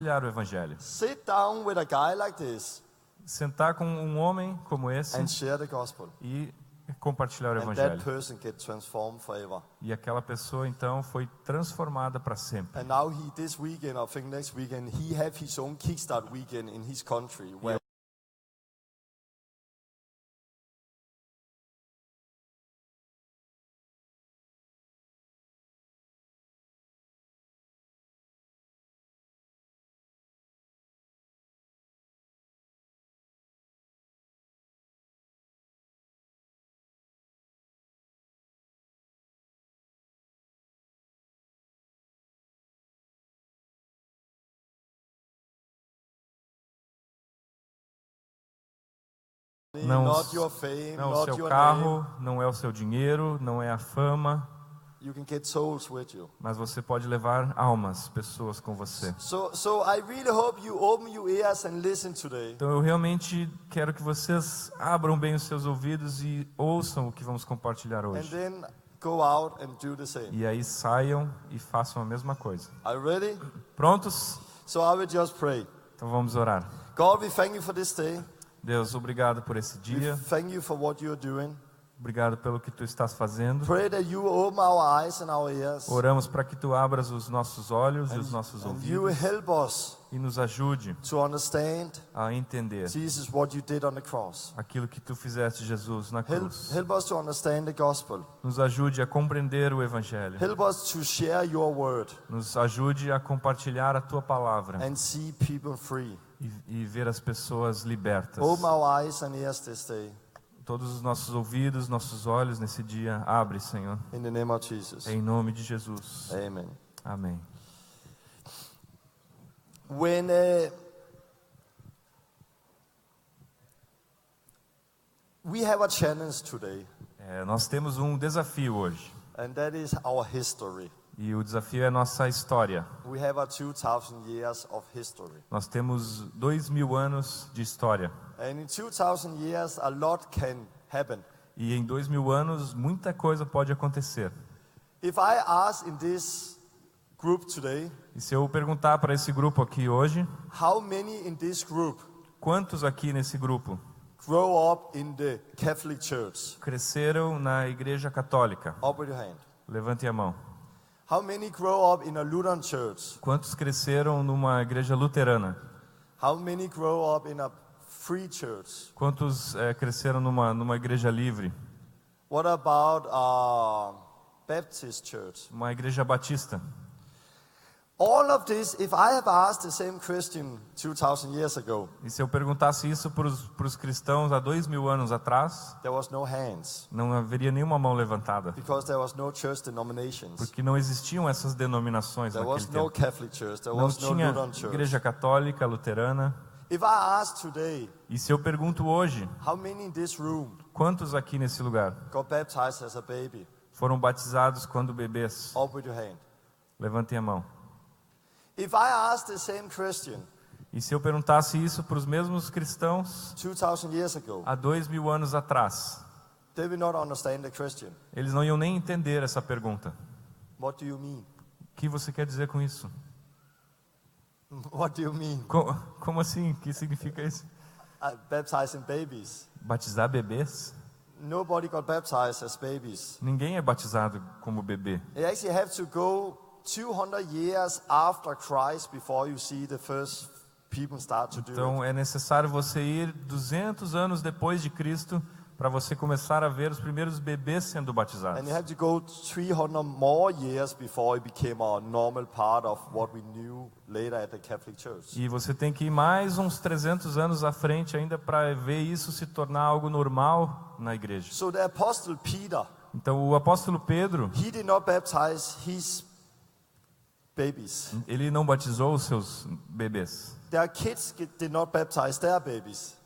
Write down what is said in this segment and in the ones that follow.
compartilhar o evangelho. Sit down with a guy like this Sentar com um homem como esse and share the gospel. e compartilhar o And that evangelho. person get transformed forever. E aquela pessoa então foi transformada para sempre. And now this weekend, I think next weekend, he have his own Kickstart weekend in his country. Where Não, not your fame, não o not seu your carro, não é o seu dinheiro, não é a fama, name. You can get souls with you. mas você pode levar almas, pessoas com você. So I really hope you open your ears and listen today. Então eu realmente quero que vocês abram bem os seus ouvidos e ouçam o que vamos compartilhar And hoje. then go out and do the same. E aí saiam e façam a mesma coisa. Are you ready? Prontos? So I will just pray. Então vamos orar. God, we thank you for this day. Deus, obrigado por esse We dia. thank you for what you're doing. Obrigado pelo que tu estás fazendo. Pray that you open our eyes and our ears. Oramos para que tu abras os nossos olhos e os nossos And you will ouvidos help us e nos ajude to understand, a entender Jesus, what you did on the cross. aquilo que tu fizeste, Jesus, na cruz. Help us to understand the gospel. Nos ajude a compreender o evangelho. Help us to share your word Nos ajude a compartilhar a tua palavra and see people free. e ver as pessoas libertas. Open our eyes and ears this day. Todos os nossos ouvidos, nossos olhos nesse dia, abre, Senhor. In the name of Jesus. Em nome de Jesus. Amen. Amém. When we have a challenge today, Nós temos um desafio hoje. and that is our history. E o desafio é a nossa história. We have a 2,000 years of history. Nós temos 2000 anos de história. And in 2,000 years, a lot can happen. E em 2000 anos, muita coisa pode acontecer. If I ask in this group today, E se eu perguntar para esse grupo aqui hoje, how many in this group quantos aqui nesse grupo grow up in the Catholic Church? cresceram na Igreja Católica? Up with your hand. Levantem a mão. How many grow up in a Lutheran church? Quantos cresceram numa igreja luterana? How many grow up in a free church? Quantos cresceram numa igreja livre? What about a Baptist church? Uma igreja batista? All of this, if I have asked the same question 2,000 years ago, E se eu perguntasse isso para os cristãos há 2000 anos atrás, there was no hands não haveria nenhuma mão levantada. because there was no church denominations. Porque não existiam essas denominações There naquele was no tempo. Catholic church. There Não was no tinha Lutheran church. igreja católica, luterana. If I ask today, E se eu pergunto hoje, how many in this room quantos aqui nesse lugar got baptized as a baby? foram batizados quando bebês? Up with your hand. Levantem a mão. If I ask the same question E se eu perguntasse isso para os mesmos cristãos 2,000 years ago, há 2000 anos atrás, they will not understand the question. eles não iam nem entender essa pergunta. What do you mean? O que você quer dizer com isso? What do you mean? Como assim? O que significa isso? Baptizing babies. Batizar bebês? Nobody got baptized as babies. Ninguém é batizado como bebê. You actually have to go 200 years after Christ before you see the first people start to do it. Então é necessário você ir 200 anos depois de Cristo para você começar a ver os primeiros bebês sendo batizados. And you have to go 300 more years before it became a normal part of what we knew later at the Catholic Church. E você tem que ir mais uns 300 anos à frente ainda para ver isso se tornar algo normal na igreja. So the Apostle Peter, Então o apóstolo Pedro, he did not baptize his babies. ele não batizou os seus bebês. Their kids did not baptize their babies.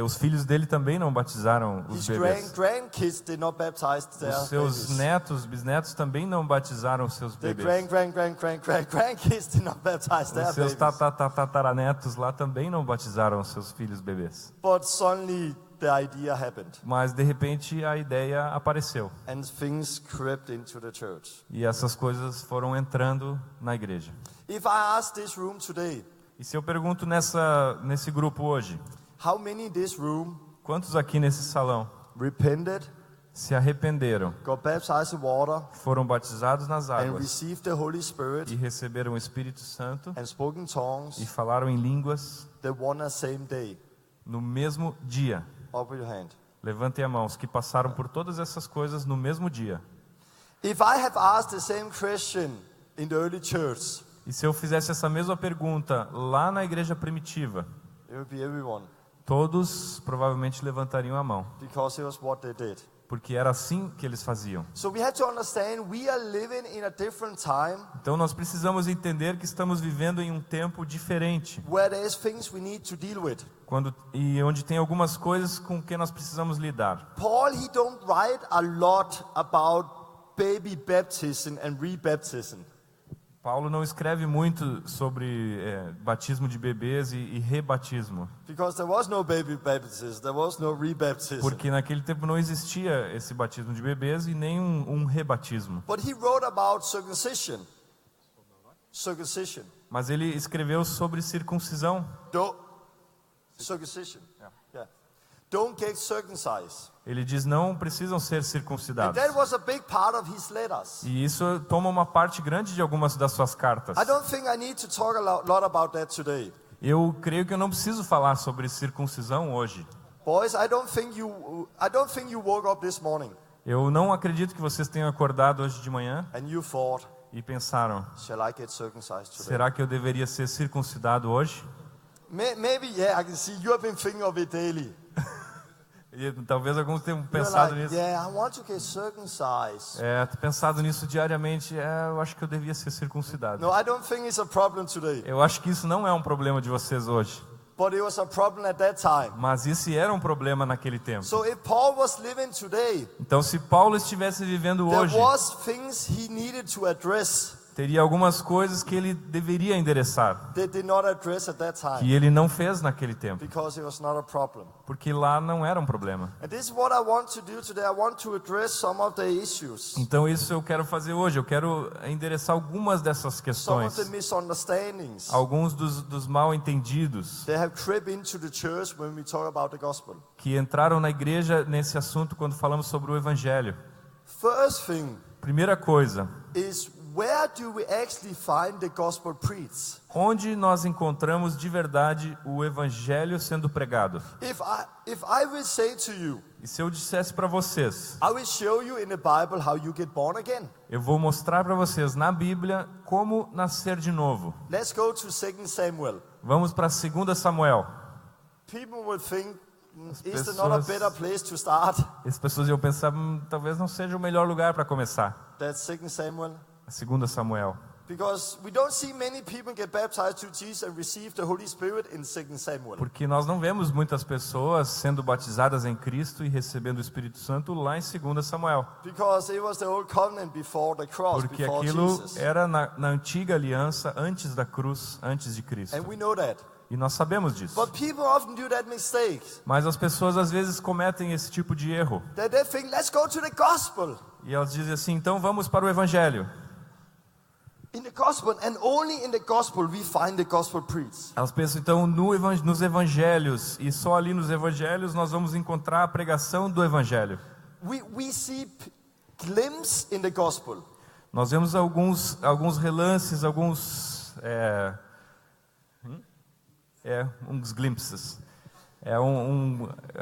Os filhos dele também não batizaram os His bebês. grandkids did not baptize their Os seus babies. netos, bisnetos também não batizaram os seus The bebês. grandkids did not baptize their Os seus babies. tataranetos lá também não batizaram os seus filhos bebês. But suddenly the idea happened. Mas de repente a ideia apareceu. And things crept into the church. E essas coisas foram entrando na igreja. If I ask this room today, E se eu pergunto nesse grupo hoje, how many in this room quantos aqui nesse salão repented, se arrependeram, got baptized in water, foram batizados nas and águas received the Holy e Spirit, receberam o Espírito Santo and spoke in tongues e falaram em línguas the one and same day? no mesmo dia? Up with your hand. Levantem a mão, os que passaram por todas essas coisas no mesmo dia. If I have asked the same question in the early church, E se eu fizesse essa mesma pergunta lá na igreja primitiva, it would be everyone, todos provavelmente levantariam a mão, because it was what they did. porque era assim que eles faziam. So we have to understand we are living in a different time Então nós precisamos entender que estamos vivendo em um tempo diferente, where there is things we need to deal with. onde tem algumas coisas com que nós precisamos lidar. Paul, he don't write a lot about baby baptism and rebaptism. Paulo não escreve muito sobre batismo de bebês e rebatismo, Because there was no baby baptism, there was no rebaptism. porque naquele tempo não existia esse batismo de bebês e nem um rebatismo. But he wrote about circumcision. Circumcision. Mas ele escreveu sobre circuncisão. Circumcision. Yeah. Don't get circumcised. Ele diz não precisam ser And circuncidados. that was a big part of his letters. E isso toma uma parte grande de algumas das suas cartas. I don't think I need to talk a lot about that today. Eu creio que eu não preciso falar sobre circuncisão hoje. Boys, I don't think you woke up this morning Eu não acredito que vocês tenham acordado hoje de manhã and you thought, e pensaram: shall I get circumcised today? será que eu deveria ser circuncidado hoje? Maybe, yeah, I can see you have been thinking of it daily. E talvez alguns tenham You're pensado like, nisso. yeah, I want to get circumcised. Pensado nisso diariamente. Eu acho que eu devia ser circuncidado. No, I don't think it's a problem today. Eu acho que isso não é um problema de vocês hoje. But it was a problem at that time. Mas isso era um problema naquele tempo. So if Paul was living today, Então, se Paulo estivesse vivendo there hoje, was things he needed to address teria algumas coisas que ele deveria endereçar, that did not address at that time que ele não fez naquele tempo, because it was not a problem. porque lá não era um problema. And this is what I want to do today. I want to address some of the issues, Então isso eu quero fazer hoje. Eu quero endereçar algumas dessas some of questões, the misunderstandings alguns dos mal entendidos that have crept into the church when we talk about the gospel. que entraram na igreja nesse assunto quando falamos sobre o evangelho. First thing Primeira coisa, is, where do we actually find the gospel preached? onde nós encontramos de verdade o evangelho sendo pregado? If I will say to you, E se eu dissesse para vocês, I will show you in the Bible how you get born again. eu vou mostrar para vocês na Bíblia como nascer de novo. Let's go to 2 Samuel. Vamos para 2 Samuel. People will think, is there pessoas- not a better place to start? As pessoas iam pensar, talvez não seja o melhor lugar para começar. That's 2 Samuel. 2 Samuel. Because we don't see many people get baptized to Jesus and receive the Holy Spirit in 2 Samuel. Porque nós não vemos muitas pessoas sendo batizadas em Cristo e recebendo o Espírito Santo lá em 2 Samuel. Because it was the old covenant before the cross, Porque before aquilo Jesus. era na antiga aliança, antes da cruz, antes de Cristo. And we know that. E nós sabemos disso. But people often do that mistake. Mas as pessoas às vezes cometem esse tipo de erro. That they think, let's go to the gospel. E elas dizem assim, então vamos para o Evangelho. In the gospel, and only in the gospel we find the gospel preached. Elas pensam então nos Evangelhos, e só ali nos Evangelhos nós vamos encontrar a pregação do Evangelho. We see glimpses in the gospel. Nós vemos alguns relances, uns glimpses.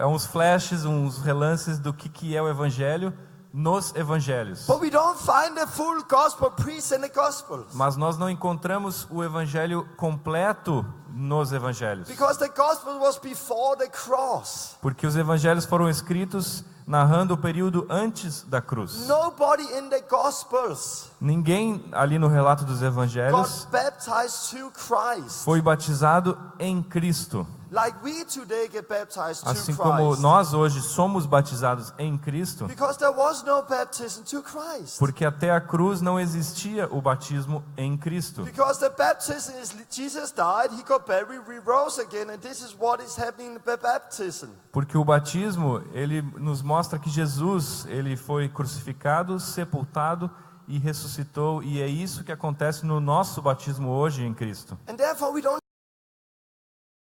Uns flashes, uns relances do que é o Evangelho nos Evangelhos. But we don't find the full gospel preached in the gospels. Mas nós não encontramos o Evangelho completo nos Evangelhos. Because the gospel was before the cross. Porque os Evangelhos foram escritos narrando o período antes da cruz. Nobody in the Gospels Ninguém ali no relato dos evangelhos got baptized to Christ. foi batizado em Cristo. Like we today get baptized Assim to como Christ. nós hoje somos batizados em Cristo, Because there was no baptism to Christ. porque até a cruz não existia o batismo em Cristo. Because the baptism is Jesus died, he got buried, we rose again, and this is what is happening in the baptism. Porque o batismo, ele nos mostra que Jesus, ele foi crucificado, sepultado e ressuscitou, e é isso que acontece no nosso batismo hoje em Cristo. And therefore we don't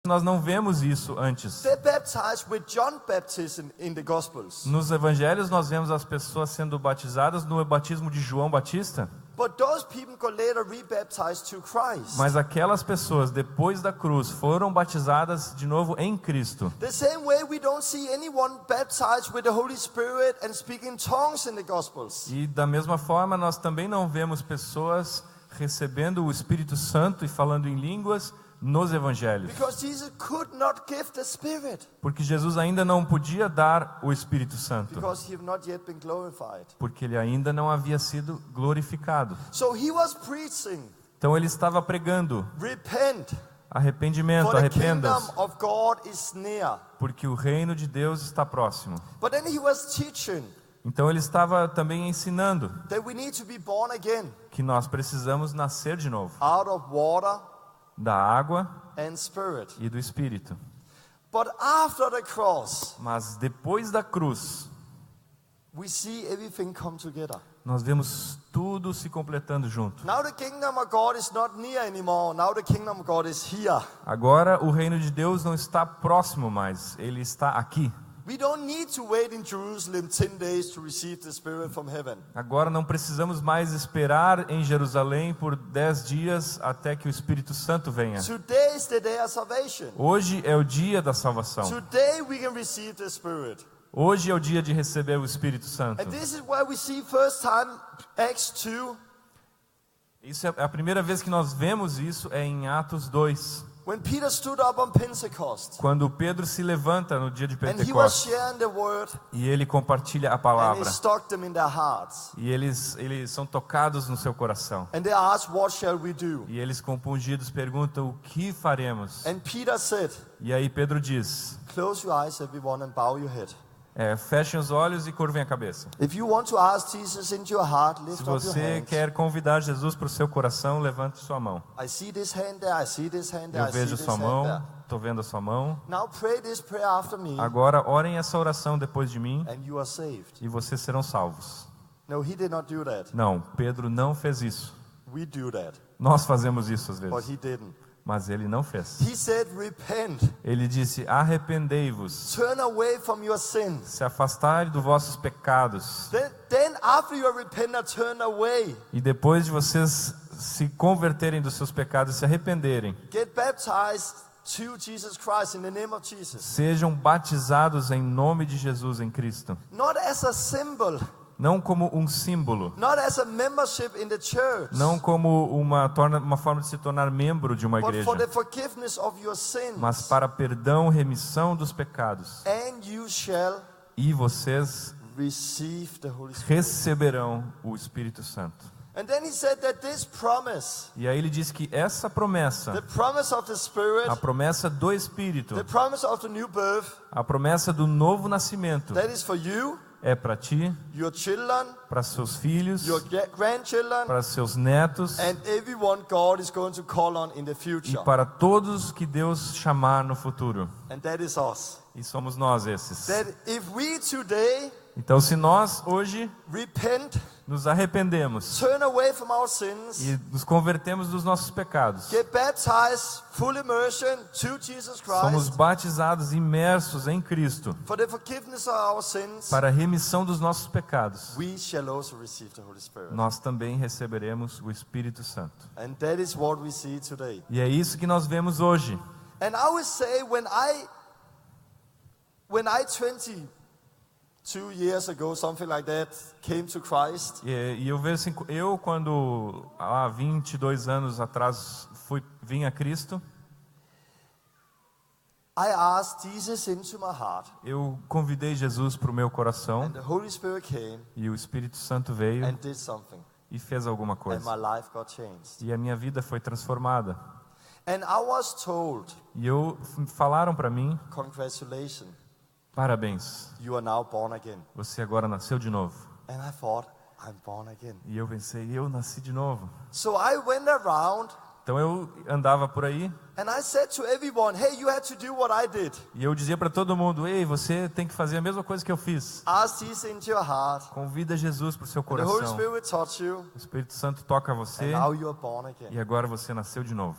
Nós não vemos isso antes. get baptized with John baptism in the Gospels. Nos evangelhos nós vemos as pessoas sendo batizadas no batismo de João Batista, But those people got later rebaptized to Christ. mas aquelas pessoas depois da cruz foram batizadas de novo em Cristo. The same way we don't see anyone baptized with the Holy Spirit and speaking tongues in the Gospels. E da mesma forma nós também não vemos pessoas recebendo o Espírito Santo e falando em línguas nos evangelhos. Because Jesus could not give the Spirit. Porque Jesus ainda não podia dar o Espírito Santo, Because he had not yet been glorified. porque ele ainda não havia sido glorificado. So he was preaching, Então ele estava pregando: repent, arrependimento, for the kingdom arrependa-se, of God is near. porque o reino de Deus está próximo. But then he was teaching Então ele estava também ensinando that we need to be born again, que nós precisamos nascer de novo, out of water da água and spirit. e do Espírito. But after the cross, Mas depois da cruz, we see everything come together. nós vemos tudo se completando junto. Now the kingdom of God is not near anymore. Now the kingdom of God is here. Agora o reino de Deus não está próximo mais, ele está aqui. We don't need to wait in Jerusalem 10 days to receive the Spirit from heaven. Agora não precisamos mais esperar em Jerusalém por 10 dias até que o Espírito Santo venha. Today is the day of salvation. Hoje é o dia da salvação. Today we can receive the Spirit. Hoje é o dia de receber o Espírito Santo. And this is where we see first time Acts 2, Isso é a primeira vez que nós vemos isso é em Atos 2, when Peter stood up on Pentecost. quando Pedro se levanta no dia de And he was Pentecostes sharing the word, e ele compartilha a and he palavra stuck them in their hearts. e eles são tocados no seu coração. And they asked, what shall we do? E eles compungidos perguntam: o que faremos? And Peter said, E aí Pedro diz: close your eyes everyone and bow your head. fechem os olhos e curvem a cabeça. If you want to ask Jesus into your heart, Se lift up your você hands. quer convidar Jesus para o seu coração, levante sua mão. I see this hand there, I see this hand there, Eu I see vejo this sua hand mão, there. estou vendo a sua mão. Now pray this prayer after me, Agora orem essa oração depois de mim and you are saved. e vocês serão salvos. No, he did not do that. Não, Pedro não fez isso. We do that, Nós fazemos isso às but vezes, he didn't. mas ele não fez. He said, repent, Ele disse: arrependei-vos, turn away from your sins. se afastai dos vossos pecados. Then after you are repentant, turn away. E depois de vocês se converterem dos seus pecados e se arrependerem, Get baptized to Jesus Christ in the name of Jesus. sejam batizados em nome de Jesus em Cristo. Not as a symbol, Não como um símbolo, not as a membership in the church, não como uma forma de se tornar membro de uma but igreja, for the forgiveness of your sins. mas para perdão, remissão dos pecados. And you shall E vocês receive the Holy Spirit. receberão o Espírito Santo. And then he said that this promise, E aí ele diz que essa the promessa, promise of the Spirit, a promessa do Espírito, the promise of the new birth, a promessa do novo nascimento, that is for you, é para ti, your children, para seus filhos, your grandchildren, para seus netos and everyone God is going to call on in the e future. para todos que Deus chamar no futuro. And that is us. E somos nós esses. That if we today Então, se nós hoje repent, nos arrependemos turn away from our sins, e nos convertemos dos nossos pecados, get baptized, full immersion to Jesus somos Christ batizados, imersos em Cristo, for the forgiveness of our sins, para a remissão dos nossos pecados, we shall also receive the Holy Spirit. nós também receberemos o Espírito Santo. And that is what we see today. E é isso que nós vemos hoje. And I would say when I 22 years ago, something like that, came to Christ, E eu vejo assim, eu quando há 22 anos atrás vim a Cristo, I asked Jesus into my heart, eu convidei Jesus para o meu coração and the Holy Spirit came e o Espírito Santo veio and did something, e fez alguma and coisa. my life got changed. E a minha vida foi transformada. And I was told, Falaram para mim, congratulations, parabéns, you are now born again. você agora nasceu de novo. And I thought, I'm born again. E eu pensei, eu nasci de novo. So I went around Então eu andava por aí and I said to everyone, hey, you had to do what I did. e eu dizia para todo mundo, ei, você tem que fazer a mesma coisa que eu fiz. Ask Jesus into your heart. Convida Jesus para o seu And the Holy coração. Spirit will touch you. O Espírito Santo toca And você now you are born again. e agora você nasceu de novo.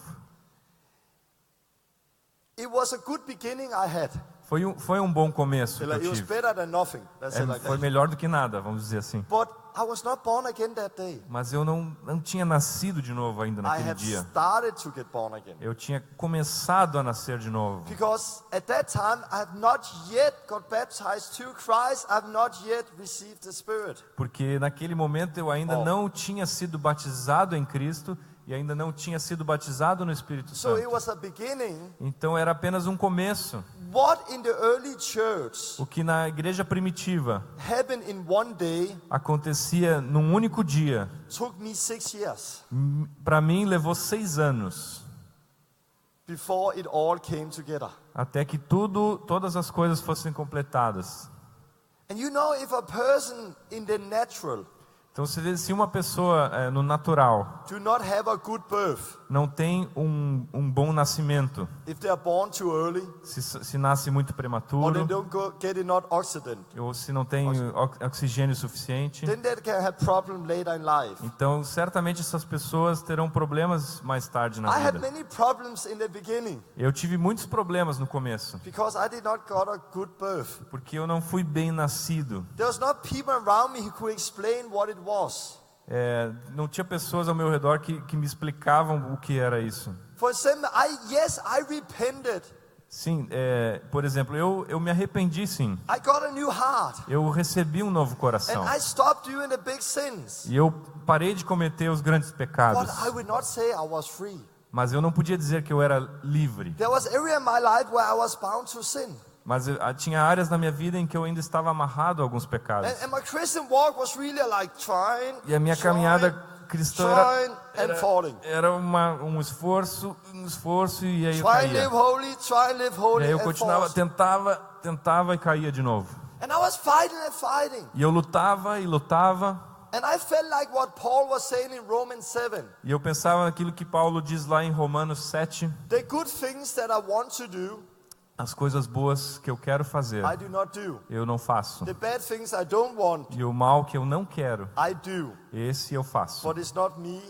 It was a good beginning I had. Foi um bom começo que eu It was tive. better than nothing. Let's say like Foi that. melhor do que nada, vamos dizer assim. But I was not born again that day. Mas eu não tinha nascido de novo ainda I naquele had dia. started to get born again. Eu tinha começado a nascer de novo. Because at that time I have not yet got baptized to Christ. I have not yet received the Spirit. Porque naquele momento eu ainda não tinha sido batizado em Cristo e ainda não tinha sido batizado no Espírito So it Santo. was a beginning. Então era apenas um começo. What in the early church O que na igreja primitiva happened in one day acontecia num único dia, took me 6 years para mim levou 6 anos, before it all came together. até que todas as coisas fossem completadas. And you know, if a person in the natural Então se uma pessoa no natural do not have a good birth, não tem um bom nascimento, if they are born too early, se nasce muito or they prematuro, don't get enough oxygen, ou se não tem oxigênio suficiente, then they can have problem later in life. então certamente essas pessoas terão problemas mais tarde na I had vida. many problems in the beginning Eu tive muitos problemas no começo, because I did not got a good birth. porque eu não fui bem nascido. There was not people around me who could explain what it was. Não tinha pessoas ao meu redor que me explicavam o que era isso. For example, I repented. Sim, por exemplo, eu me arrependi sim. I got a new heart. Eu recebi um novo coração. And I stopped doing the big sins. E eu parei de cometer os grandes pecados. But I would not say I was free. Mas eu não podia dizer que eu era livre. There was area in my life where I was bound to sin. Mas tinha áreas na minha vida em que eu ainda estava amarrado a alguns pecados. And my Christian walk was really like trying. E a minha caminhada cristã and falling. era um esforço e aí eu Try and live caía. holy, try and live holy. E aí eu and continuava, fall. tentava e caía de novo. And I was fighting and fighting. E eu lutava e lutava. And I felt like what Paul was saying in Romans 7. E eu pensava naquilo que Paulo diz lá em Romanos 7. The good things that I want to do, As coisas boas que eu quero fazer, I do not do. eu não faço. The bad things I don't want, E o mal que eu não quero, I do. esse eu faço. But it's not me,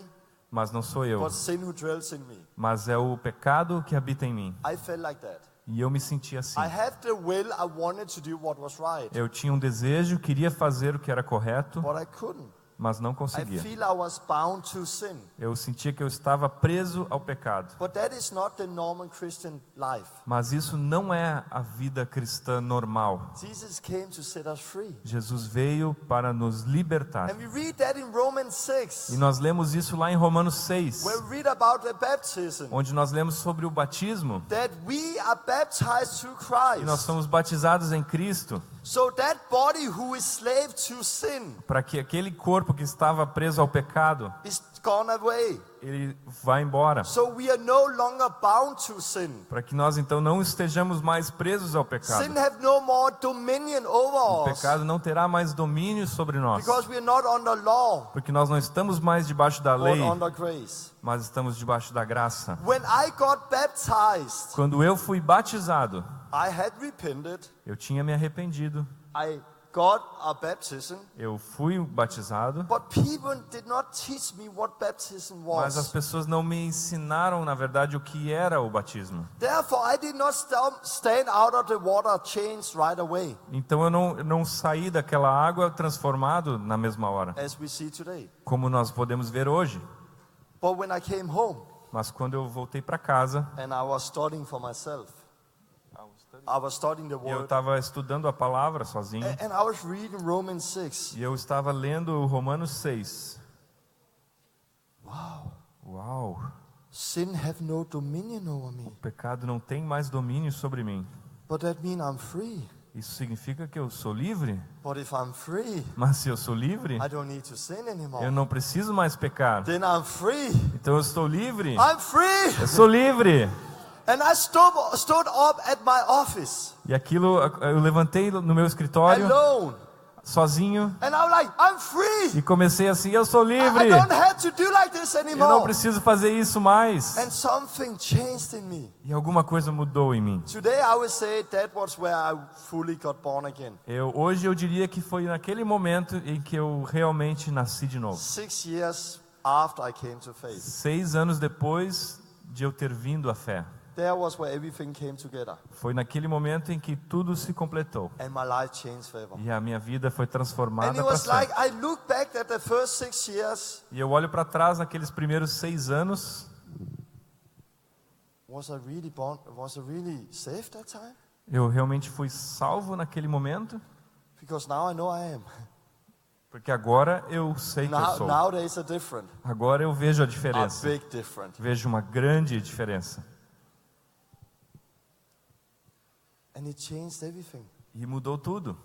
Mas não sou eu. but sin who dwells in me. Mas é o pecado que habita em mim. I felt like that. E eu me sentia assim. I had the will, I wanted to do what was right. Eu tinha um desejo, queria fazer o que era correto, But I couldn't. mas não I conseguia. feel I was bound to sin. Eu sentia que eu estava preso ao pecado. But that is not the normal Christian life. Mas isso não é a vida cristã normal. Jesus came to set us free. Jesus veio para nos libertar. And we read that in Romans E 6, nós lemos isso lá em Romanos 6, where we read about the baptism. onde nós lemos sobre o batismo. That we are baptized to E nós Christ. somos batizados em Cristo, So that body who is slave to sin para que aquele corpo que estava preso ao pecado, is gone away. ele vá embora. So we are no longer bound to sin. Para que nós então não estejamos mais presos ao pecado. Sin have no more dominion O over us pecado não terá mais domínio sobre nós. because we are not under law Porque nós não estamos mais debaixo da but lei, under grace. mas estamos debaixo da graça. When I got baptized, Quando eu fui batizado, I had repented. eu tinha me arrependido. I got a baptism, Eu fui batizado, but people did not teach me what baptism mas as was. pessoas não me ensinaram, na verdade, o que era o batismo. Therefore, I did not stand out of the water changed right away, Então eu não saí daquela água transformado na mesma hora, as we see today. como nós podemos ver hoje. But when I came home Mas quando eu voltei para casa, and I was studying for myself, I was studying the eu word, estava estudando a palavra sozinho, and I was reading Romans 6. e eu estava lendo o Romanos 6. Wow. Uau! Sin have no dominion over me. O pecado não tem mais domínio sobre mim. But that means I'm free. Isso significa que eu sou livre? But if I'm free, Mas se eu sou livre, I don't need to sin anymore. eu não preciso mais pecar. Then I'm free. Então eu estou livre. I'm free. Eu sou livre. And I stood up at my office. E aquilo, eu levantei no meu escritório, Alone. sozinho, And I'm like, I'm free. e comecei assim, eu sou I livre. don't have to do like this Eu não anymore. preciso fazer isso mais. And something changed in me. E alguma coisa mudou em mim. Today I would say that was where I fully got born again. Hoje eu diria que foi naquele momento em que eu realmente nasci de novo. 6 years after I came to faith. 6 anos depois de eu ter vindo à fé. There was where everything came together. Foi naquele momento em que tudo se completou. And my life changed forever. E a minha vida foi And transformada it para was like, sempre. I look back at the first 6 years. E eu olho para trás naqueles primeiros 6 anos. Was I really born? Was I really saved that time? Eu realmente fui salvo naquele momento. Because now I know I am. Porque agora eu sei que eu sou. Now there is a difference. Agora eu vejo a A diferença. big difference. Vejo uma grande diferença. And it changed everything. E mudou tudo.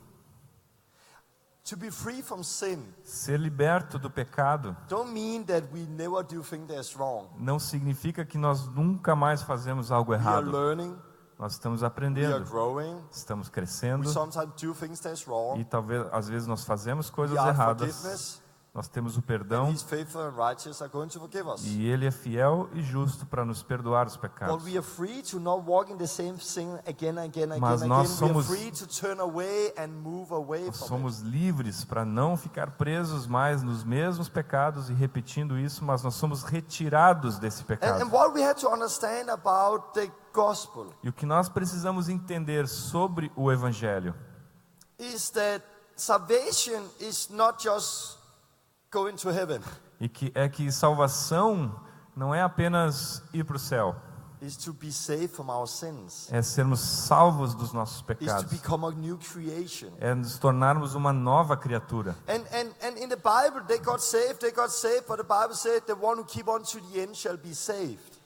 To be free from sin Ser liberto do pecado don't mean that we never do things that's wrong. não significa que nós nunca mais fazemos algo We are errado. learning, Nós estamos we are aprendendo, growing, estamos we crescendo sometimes do things that's e wrong. talvez às vezes nós fazemos coisas We are erradas. forgiveness, Nós temos o and perdão He's faithful and righteous are going to forgive us. e Ele é fiel e justo para nos perdoar os But pecados. we are free to not walk in the same sin again and again and Mas again. nós We are somos- free to turn away and move away Nós from it. somos livres para não ficar presos mais nos mesmos pecados e repetindo isso, mas nós somos retirados desse And pecado. what we have to understand about the gospel E o que nós precisamos entender sobre o Evangelho is that salvation is not just going to heaven. e que salvação não é apenas ir para o céu, Is to be saved from our sins. é sermos salvos dos nossos Is to pecados, become a new creation. é nos tornarmos uma nova criatura. And in the Bible they got saved, but the Bible said the one who keep on to the end shall be saved.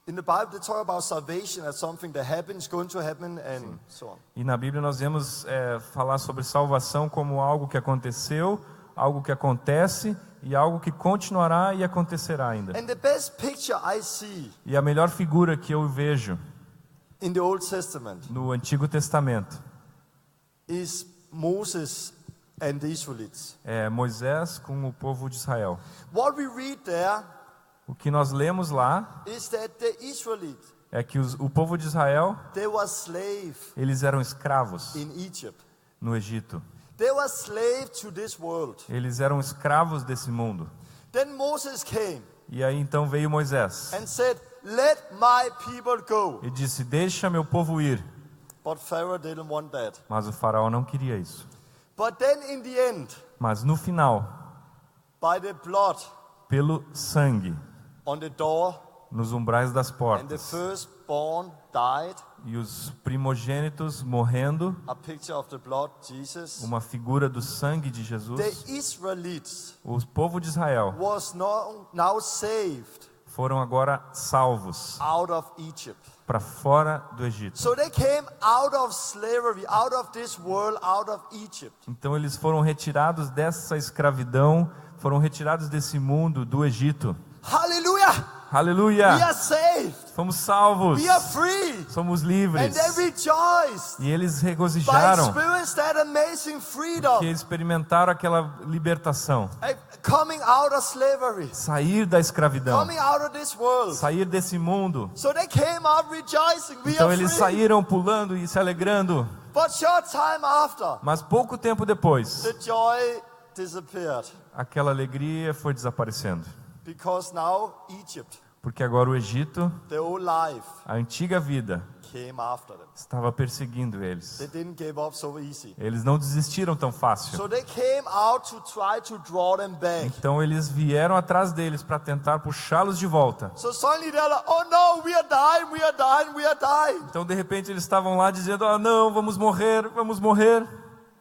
In the Bible they talk about salvation as something that happens, going to happen and so on. E na Bíblia nós vemos falar sobre salvação como algo que aconteceu, algo que acontece e algo que continuará e acontecerá ainda. And the best picture I see E a melhor figura que eu vejo in the Old Testament no Antigo Testamento is Moses and the Israelites. é Moisés com o povo de Israel. What we read there O que nós lemos lá is that the Israelites, é que o povo de Israel, they were slave eles eram escravos in Egypt. no Egito. They were slave to this world. Eles eram escravos desse mundo. Then Moses came E aí então veio Moisés and said, "Let my people go." e disse: "Deixa meu povo ir." But Pharaoh didn't want that. Mas o faraó não queria isso. But then in the end, Mas no final, by the blood pelo sangue on the door, nos umbrais das and the portas firstborn died, e os primogênitos morrendo, a picture of the blood, Jesus. uma figura do sangue de Jesus, The Israelites o povo de Israel was now saved foram agora salvos out of Egypt. para fora do Egito. So they came out of slavery, out of this world, out of Egypt. Então eles foram retirados dessa escravidão, foram retirados desse mundo, do Egito. Hallelujah! Aleluia! We are saved. Fomos salvos. We are free. Somos And livres. they rejoiced E eles by regozijaram experience that amazing freedom. que experimentaram aquela libertação. Coming out of slavery. Sair da escravidão. Coming out of this world. Sair desse mundo. So they came out rejoicing. We Então are eles free. saíram pulando e se alegrando. But short time after, Mas pouco tempo depois, the joy disappeared. aquela alegria foi desaparecendo. Because now Egypt, Porque agora o Egito, the old life, a antiga vida, came after them. estava perseguindo eles. They didn't give up so easy. Eles não desistiram tão fácil. So they came out to try to draw them back. Então eles vieram atrás deles para tentar puxá-los de volta. So suddenly they're like, oh no, we are dying, we are dying, we are dying. Então de repente eles estavam lá dizendo: "Ah, não, vamos morrer, vamos morrer."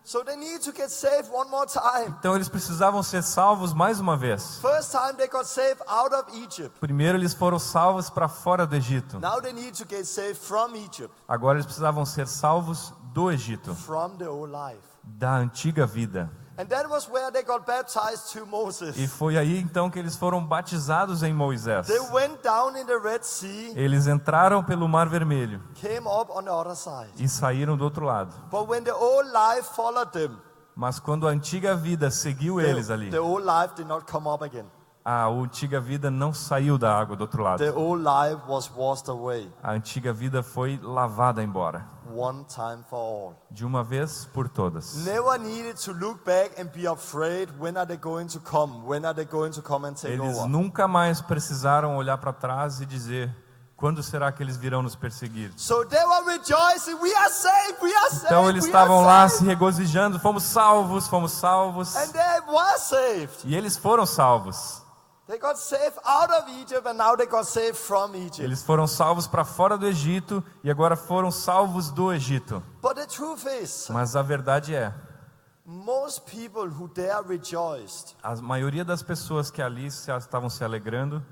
So they need to get saved one more time. Então eles precisavam ser salvos mais uma vez. First time they got saved out of Egypt. Primeiro eles foram salvos para fora do Egito. Now they need to get saved from Egypt. Agora eles precisavam ser salvos do Egito, From the old life. da antiga vida. And that was where they got baptized to Moses. E foi aí então que eles foram batizados em Moisés. They went down in the Red Sea, Eles entraram pelo Mar Vermelho came up on the other side. e saíram do outro lado. But when the old life followed them, Mas quando a antiga vida seguiu eles ali, the old life did not come up again. a antiga vida não saiu da água do outro lado. The old life was washed away, A antiga vida foi lavada embora, one time for all. de uma vez por todas. Never needed to look back and be afraid, when are they going to come? When are they going to come and take Eles over? nunca mais precisaram olhar para trás e dizer: quando será que eles virão nos perseguir? So they were rejoicing, we are saved, we are saved, Então eles we estavam are lá saved. se regozijando, fomos salvos, fomos salvos. And they were saved. E eles foram salvos. They got saved out of Egypt and now they got saved from Egypt. Eles foram salvos para fora do Egito e agora foram salvos do Egito. But the truth is, Mas a verdade é, most people who there rejoiced a maioria das pessoas que ali estavam se alegrando,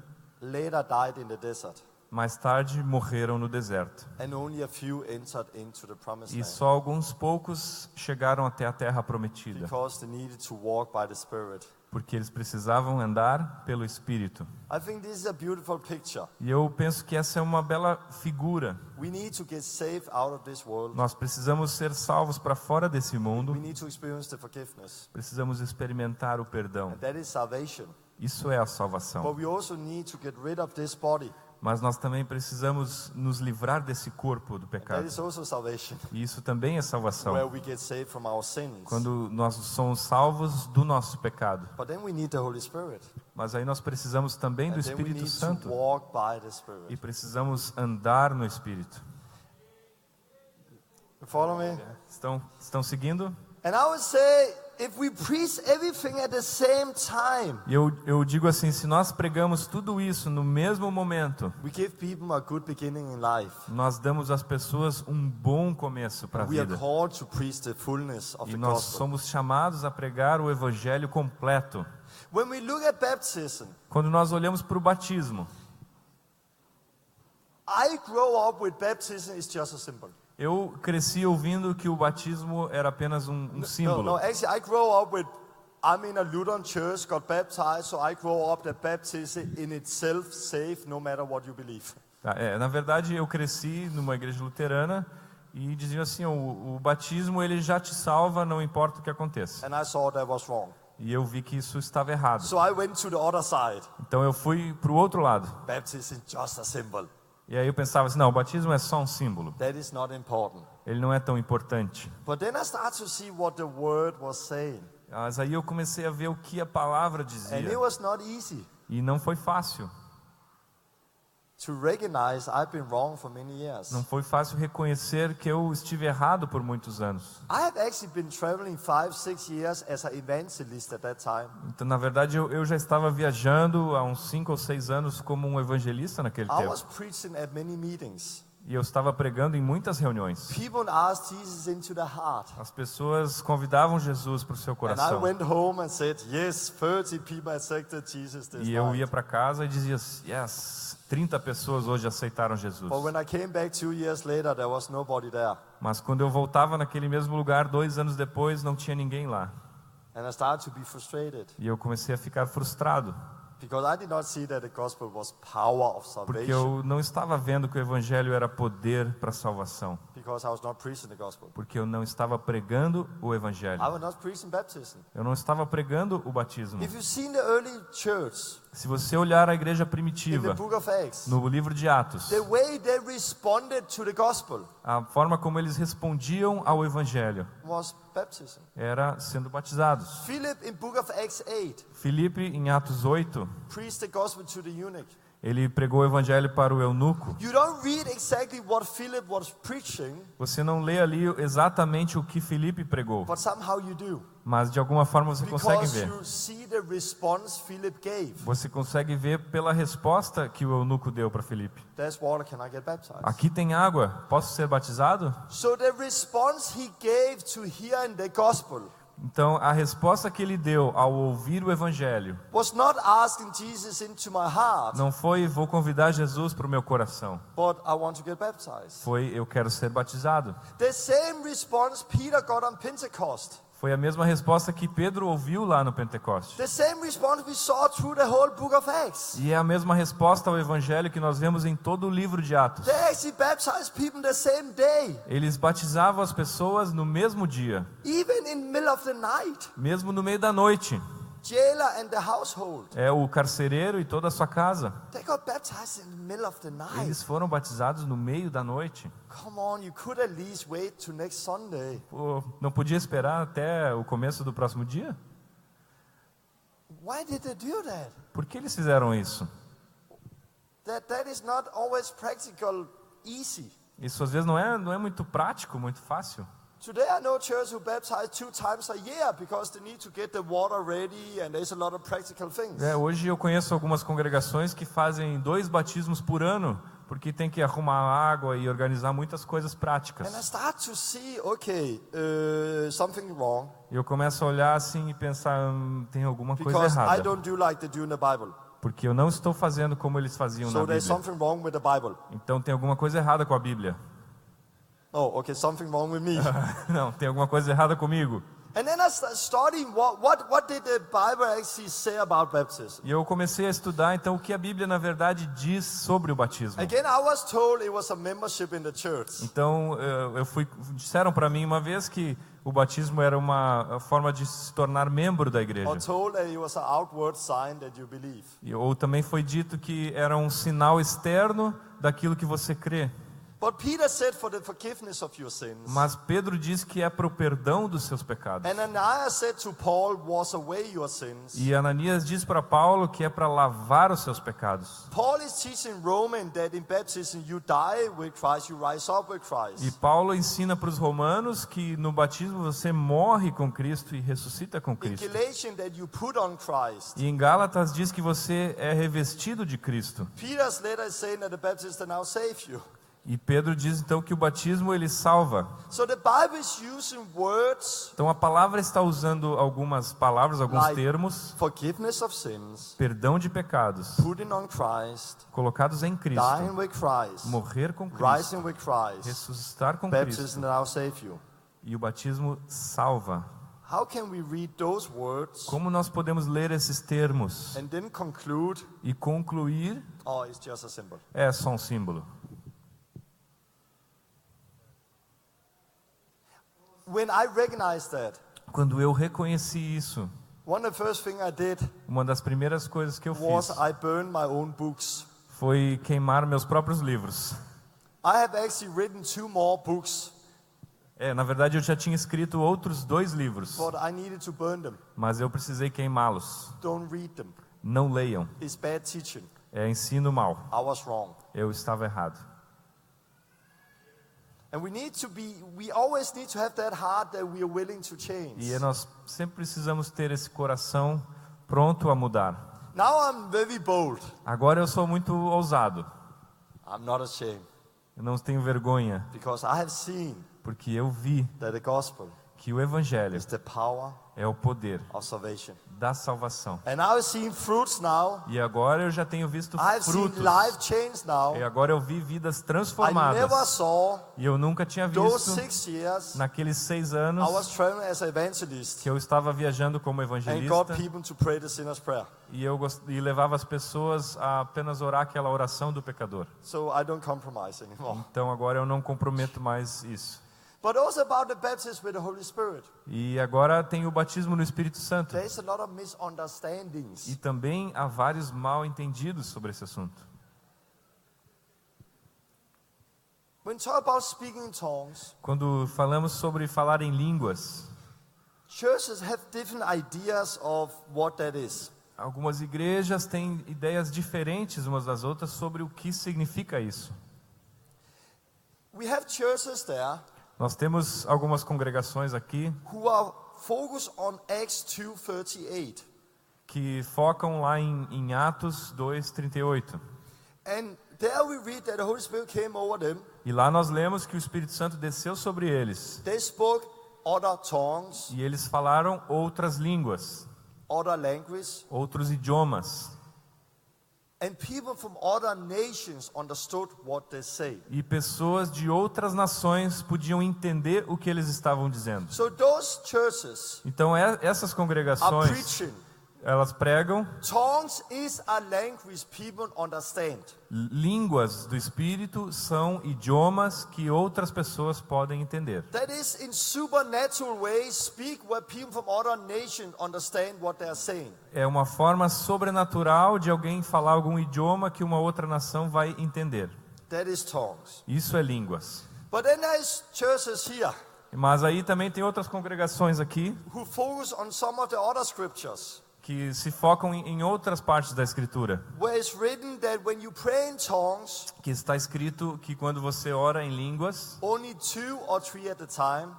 later died in the desert. mais tarde morreram no deserto. And only a few entered into the promised E land. só alguns poucos chegaram até a terra prometida, Because they needed to walk by the Spirit. porque eles precisavam andar pelo Espírito. I think this is a beautiful picture. E eu penso que essa é uma bela figura. We need to get saved out of this world. Nós precisamos ser salvos para fora desse mundo, We need to experience the forgiveness. precisamos experimentar o perdão. And that is salvation. Isso é a salvação. But we also need to get rid of this body. Mas nós também precisamos nos livrar desse corpo do That pecado. is also salvation. E isso também é Where salvação. we get saved from our sins. Quando nós somos salvos do nosso pecado. But then we need the Holy Spirit. Mas aí nós precisamos também do And then we Espírito need to Santo. walk by the Spirit. E precisamos andar no Espírito. You follow me? Estão seguindo? And I would say, if we preach everything at the same time, E eu digo assim, se nós pregamos tudo isso no mesmo momento, we give people a good beginning in life. nós damos às pessoas um bom começo para a We are vida. called to preach the fullness of E the nós gospel. somos chamados a pregar o Evangelho completo. When we look at baptism, Quando nós olhamos para o batismo, I grow up with baptism is just a symbol. eu cresci ouvindo que o batismo era apenas um símbolo. No, actually, I grow up with, I'm in a Lutheran church, got baptized, so I grow up that baptism in itself safe no matter what you believe. Tá, na verdade, eu cresci numa igreja luterana e diziam assim, o batismo ele já te salva, não importa o que aconteça. And I saw that was wrong. E eu vi que isso estava errado. So I went to the other side. Então eu fui para o outro lado. Baptism is just a symbol. E aí eu pensava assim, não, o batismo é só um símbolo. That is not important. Ele não é tão importante. But then I start to see what the word was saying. Mas aí eu comecei a ver o que a palavra And it dizia. was not easy E não foi fácil. to recognize I've been wrong for many years. Não foi fácil reconhecer que eu estive errado por muitos anos. I had actually been traveling 5, 6 years as an evangelist at that time. Então, na verdade, eu já estava viajando há uns 5 ou 6 anos como um evangelista naquele I was tempo. preaching at many meetings. E eu estava pregando em muitas reuniões. People asked Jesus into the heart. As pessoas convidavam Jesus para o seu And I coração. went home and said, yes, 30 people accepted Jesus this E eu ia night. para casa e dizia, yes, 30 pessoas hoje aceitaram Jesus. But when I came back 2 years later, there was nobody there. Mas quando eu voltava naquele mesmo lugar, 2 anos depois, não tinha ninguém lá. And I started to be frustrated. E eu comecei a ficar frustrado. Because I did not see that the gospel was power of Porque salvation. eu não estava vendo que o evangelho era poder para a salvação. Because I was not preaching the gospel. Porque eu não estava pregando o evangelho. I was not preaching baptism. Eu não estava pregando o batismo. If you've seen the early church Se você olhar a igreja in the primitiva, book of Acts, no livro de Atos, the way they responded to the gospel a forma como eles respondiam ao evangelho was baptism. era sendo batizados. Philip in book of Acts 8 Filipe, em Atos 8, preached the gospel to the eunuch. Ele pregou o evangelho para o eunuco. You don't read exactly what Philip was preaching, Você não lê ali exatamente o que Filipe pregou, but somehow you do. mas de alguma forma você consegue Because ver. you see the response Philip gave. Você consegue ver pela resposta que o eunuco deu para Filipe. There's water, can I get baptized? Aqui tem água, posso ser batizado? So the response he gave to hearing the gospel Então, a resposta que ele deu ao ouvir o evangelho was not asking Jesus into my heart, não foi vou convidar Jesus para o meu coração. but I want to get baptized. Foi eu quero ser batizado. The same response Peter got on Pentecost. Foi a mesma resposta que Pedro ouviu lá no Pentecostes. The same response we saw through the whole book of Acts. E é a mesma resposta ao evangelho que nós vemos em todo o livro de Atos. They actually baptized people the same day, Eles batizavam as pessoas no mesmo dia, even in the middle of the night. mesmo no meio da noite. Jailer and the household, É o carcereiro e toda a sua casa. they got baptized in the middle of the night. Eles foram batizados no meio da noite. Come on, you could at least wait to next Sunday. Pô, não podia esperar até o começo do próximo dia? Why did they do that? Por que eles fizeram isso? That is not always practical, easy. Isso às vezes não é muito prático, muito fácil. Today I know churches who baptize 2 times a year because they need to get the water ready and there's a lot of practical things. Hoje eu conheço algumas congregações que fazem 2 batismos por ano, porque tem que arrumar água e organizar muitas coisas práticas. And I start to see, okay, something wrong E eu começo a olhar assim e pensar, tem alguma coisa because I errada. don't do like they do in the Bible. Porque eu não estou fazendo como eles faziam na So there's Bíblia. something wrong with the Bible. Então tem alguma coisa errada com a Bíblia. Oh, okay, something wrong with me. Não, tem alguma coisa errada comigo. And then I started studying what did the Bible actually say about baptism. E eu comecei a estudar então o que a Bíblia na verdade diz sobre o batismo. Again, I was told it was a membership in the church. Então disseram para mim uma vez que o batismo era uma forma de se tornar membro da igreja. Or told that it was an outward sign that you believe. Ou também foi dito que era um sinal externo daquilo que você crê. But Peter said for the forgiveness of your sins. Mas Pedro diz que é para o perdão dos seus pecados. And Ananias said to Paul, wash away your sins. E Ananias diz para Paulo que é para lavar os seus pecados. Paul is teaching Roman that in baptism you die with Christ, you rise up with Christ. E Paulo ensina para os romanos que no batismo você morre com Cristo e ressuscita com In Cristo. Galatians that you put on Christ. E em Gálatas diz que você é revestido de Cristo. Peter's letter is saying that the baptism now save you. E Pedro diz então que o batismo ele salva. So the Bible is using words Então a palavra está usando algumas palavras, alguns like termos. forgiveness of sins, Perdão de pecados, putting on Christ, colocados em Cristo. dying with Christ, Morrer com Cristo. rising with Christ. Ressuscitar com Cristo. Baptism now save you. E o batismo salva. How can we read those words Como nós podemos ler esses termos and then conclude, e concluir? oh, it's just a symbol? É só um símbolo. When I recognized that, Quando eu reconheci isso, one of the first things I did uma das primeiras coisas que eu was fiz I burned my own books. foi queimar meus próprios livros. I have actually written 2 more books, Na verdade eu já tinha escrito outros 2 livros, but I needed to burn them. mas eu precisei queimá-los. Don't read them. Não leiam. It's bad teaching. É ensino mal. I was wrong. Eu estava errado. And we always need to have that heart that we are willing to change. E nós sempre precisamos ter esse coração pronto a mudar. Now I'm very bold. Agora eu sou muito ousado. I'm not ashamed Eu não tenho vergonha, because I have seen porque eu vi that the gospel que o evangelho is the power é o poder of salvation. da salvação. And I've seen fruits now. E agora eu já tenho visto I've seen frutos. life change now. E agora eu vi vidas I transformadas. never saw E eu nunca tinha those visto 6 years naqueles 6 I anos was traveling as an evangelist que eu estava viajando como and got evangelista people to pray the sinner's prayer. e levava as pessoas a apenas orar aquela oração do pecador. So I don't compromise anymore. Então agora eu não comprometo mais isso. But also about the baptism with the Holy Spirit. E agora tem o batismo no Espírito Santo. There's a lot of misunderstandings. E também há vários mal entendidos sobre esse assunto. When talk about speaking in tongues, Quando falamos sobre falar em línguas, churches have different ideas of what that is. algumas igrejas têm ideias diferentes umas das outras sobre o que significa isso. We have churches there Nós temos algumas congregações aqui who are focused on Acts 2:38. que focam lá em Atos 2:38. And there we read that the Holy Spirit came over them. E lá nós lemos que o Espírito Santo desceu sobre eles. They spoke other tongues, E eles falaram outras línguas, other languages, outros idiomas. and people from other nations understood what they say. E pessoas de outras nações podiam entender o que eles estavam dizendo. So those churches Então essas are congregações, preaching. elas pregam Tongues is a language people understand. línguas do Espírito, são idiomas que outras pessoas podem entender. That is in supernatural ways speak where people from other nations understand what they are saying. É uma forma sobrenatural de alguém falar algum idioma que uma outra nação vai entender. That is tongues. Isso é línguas. But then there's churches here Mas aí também tem outras congregações aqui who focus on some of the other scriptures, que se focam em outras partes da Escritura. where it's written that when you pray in tongues, Que está escrito que quando você ora em línguas, only 2 or 3 at a time,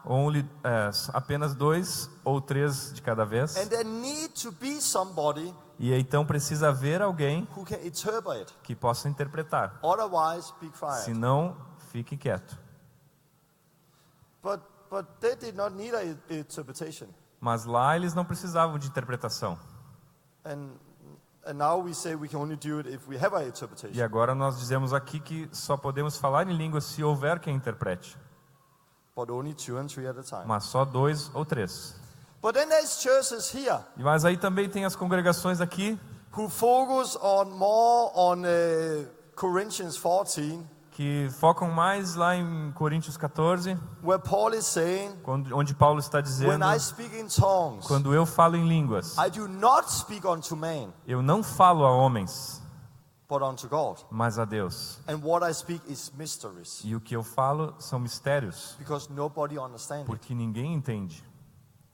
apenas 2 ou 3 de cada vez. and there need to be somebody E então precisa haver alguém who can interpret. que possa interpretar. Otherwise, be quiet. Se não, fique quieto. But they did not need a interpretation. Mas lá eles não precisavam de interpretação. And now we say we can only do it if we have a E interpretation. agora nós dizemos aqui que só podemos falar em línguas se houver quem interprete. But only 2 and 3 at a time. Mas só 2 ou 3. But then there's churches here Mas aí também tem as congregações aqui who focus more on Corinthians 14, que focam mais lá em Coríntios 14, where Paul is saying, onde Paulo está when dizendo: I speak in tongues, quando eu falo em línguas, I do not speak unto men, eu não falo a homens, but unto God. mas a Deus. And what I speak is mysteries, E o que eu falo são mistérios, because nobody understands it. porque ninguém entende.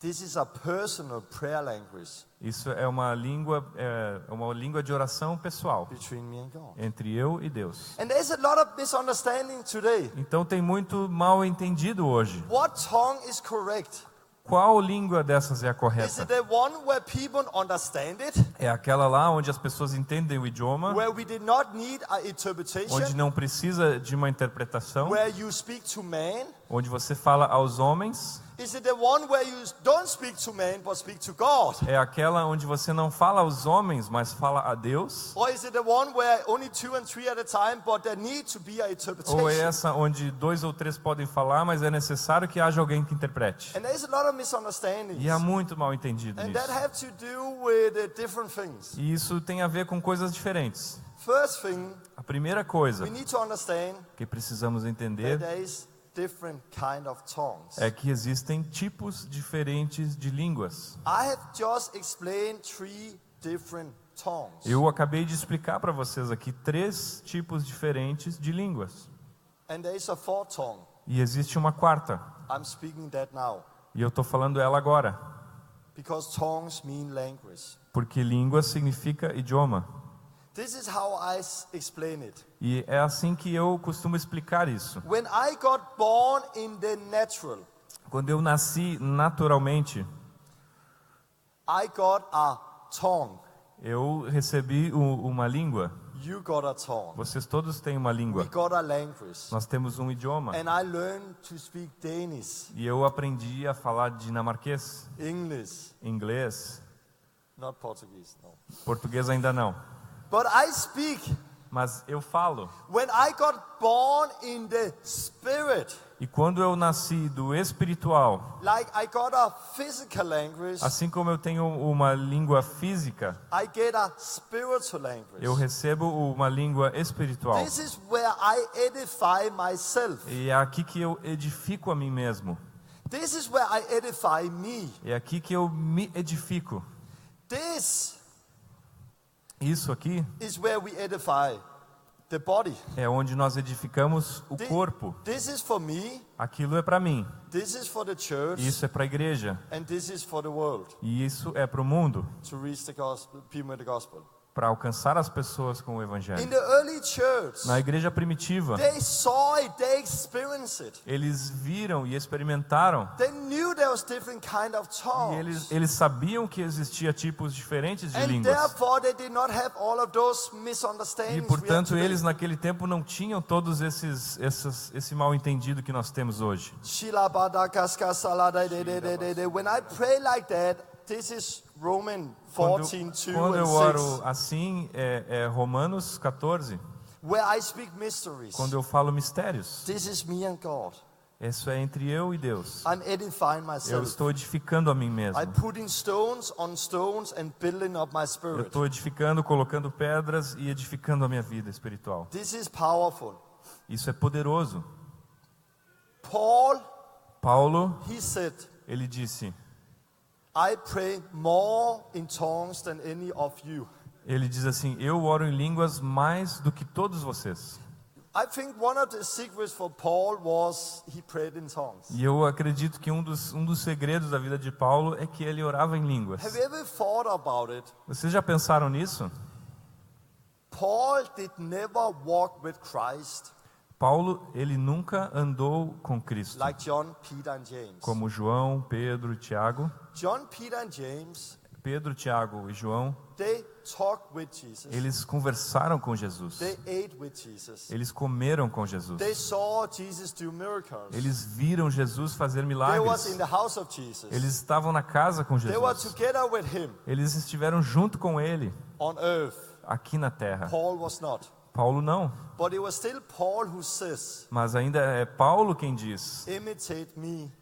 This is a personal prayer language Isso é uma língua de oração pessoal between me and God. entre eu e Deus. And there's a lot of misunderstanding today. Então tem muito mal entendido hoje. What tongue is correct? Qual língua dessas é a Is correta? it the one where people understand it, É aquela lá onde as pessoas entendem o idioma, where we did not need a interpretation, onde não precisa de uma interpretação, where you speak to man? onde você fala aos homens? Is it the one where you don't speak to man but speak to God? É aquela onde você não fala aos homens, mas fala a Deus? Or is it the one where only 2 and 3 at a time but there need to be a interpretation? Ou é essa onde 2 ou 3 podem falar, mas é necessário que haja alguém que interprete? And there's a lot of misunderstandings. E há muito mal entendido And that nisso. have to do with different things. E isso tem a ver com coisas diferentes. First thing, A primeira coisa we need to understand que precisamos that entender there is different kind of tongues. é que existem tipos diferentes de línguas. I have just explained 3 different tongues. Eu acabei de explicar para vocês aqui 3 tipos diferentes de línguas. And there is a 4th tongue. E existe uma quarta. I'm speaking that now. E eu estou falando ela agora. Because tongues mean language. Porque língua significa idioma. This is how I explain it. E é assim que eu costumo explicar isso. When I got born in the natural, Quando eu nasci naturalmente, I got a tongue. eu recebi uma língua. You got a tongue. Vocês todos têm uma We língua. got a language. Nós temos um idioma. And I learned to speak Danish, E eu aprendi a falar dinamarquês, English, inglês, not Portuguese, no. português ainda não. But I speak. Mas eu falo. When I got born in the spirit, E quando eu nasci do espiritual, like I got a physical language, assim como eu tenho uma língua física, I get a spiritual language. eu recebo uma língua espiritual. This is where I edify myself. E é aqui que eu edifico a mim mesmo. This is where I edify me. É aqui que eu me edifico. This Isso aqui is where we edify the body. É onde nós edificamos o Thi- corpo. This is for me, Aquilo é para mim. this is for the church, Isso é para a igreja. and this is for the world, E isso é para o mundo, to reach the gospel, people with the gospel. para alcançar as pessoas com o In evangelho. the early church, Na igreja primitiva, they saw it, they experienced it. eles viram e experimentaram. They knew there was different kind of E tongues. eles sabiam que existia tipos diferentes de And línguas. therefore they did not have all of those E, misunderstandings we have portanto, today. eles naquele tempo não tinham todos esse mal entendido que nós temos hoje. When I pray like that, this is Romans 14:2 Quando eu and oro 6, assim, é Romanos 14, where I speak mysteries. quando eu falo mistérios. This is me and God. Isso é entre eu e Deus. I'm edifying Eu myself. estou edificando a mim mesmo. I'm putting stones on stones and building up my Eu spirit. estou edificando, colocando pedras e edificando a minha vida espiritual. This is powerful. Isso é poderoso. Paulo, Paulo, he said, ele disse, I pray more in tongues than any of you. ele diz assim, eu oro em línguas mais do que todos vocês. I think one of the secrets for Paul was he prayed in tongues. E eu acredito que um dos segredos da vida de Paulo é que ele orava em línguas. Have you ever thought about it? Vocês já pensaram nisso? Paul did never walk with Christ Paulo, ele nunca andou com Cristo, like John, Peter, and James. como João, Pedro e Tiago. John, Peter, and James, Pedro, Tiago e João, they talked with Jesus. eles conversaram com Jesus. They ate with Jesus. Eles comeram com Jesus. They saw Jesus do miracles. Eles viram Jesus fazer They was milagres. in the house of Jesus. Eles estavam na casa com They were Jesus. together with him Eles estiveram junto com ele on earth. aqui na terra. Paul was not. Paulo não, But it was still Paul who says, mas ainda é Paulo quem diz: imitate me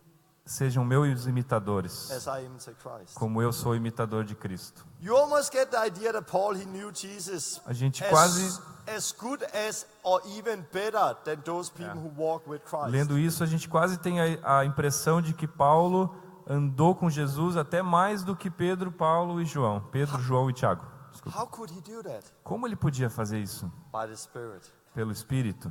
sejam meus imitadores, as I imitate Christ. como eu sou imitador de Cristo. You almost get the idea that Paul, he knew Jesus A gente quase, as good as or even better than those people who walk with Christ. lendo isso, a gente quase tem a impressão de que Paulo andou com Jesus até mais do que Pedro, Paulo e João. Pedro, João e Tiago. Desculpa. How could he do that? Como ele podia fazer isso? By the Spirit. Pelo Espírito.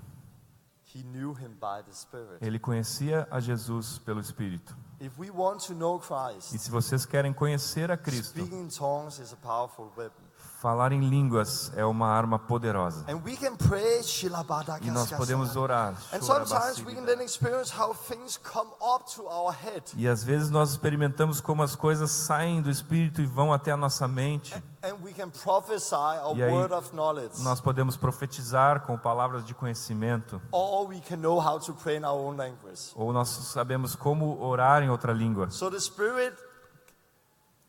He knew him by the Spirit. Ele conhecia a Jesus pelo Espírito. If we want to know E Christ, se vocês querem conhecer a Cristo, speaking in tongues is a powerful weapon. falar em línguas é uma arma poderosa. And we can pray, E nós podemos orar. and sometimes we can then experience how things come up to our head. E às vezes nós experimentamos como as coisas saem do Espírito e vão até a nossa mente. And we can prophesy a E aí, word of knowledge. Nós podemos profetizar com palavras de conhecimento. Or we can know how to pray in our own language. Ou nós sabemos como orar em outra língua. So the Spirit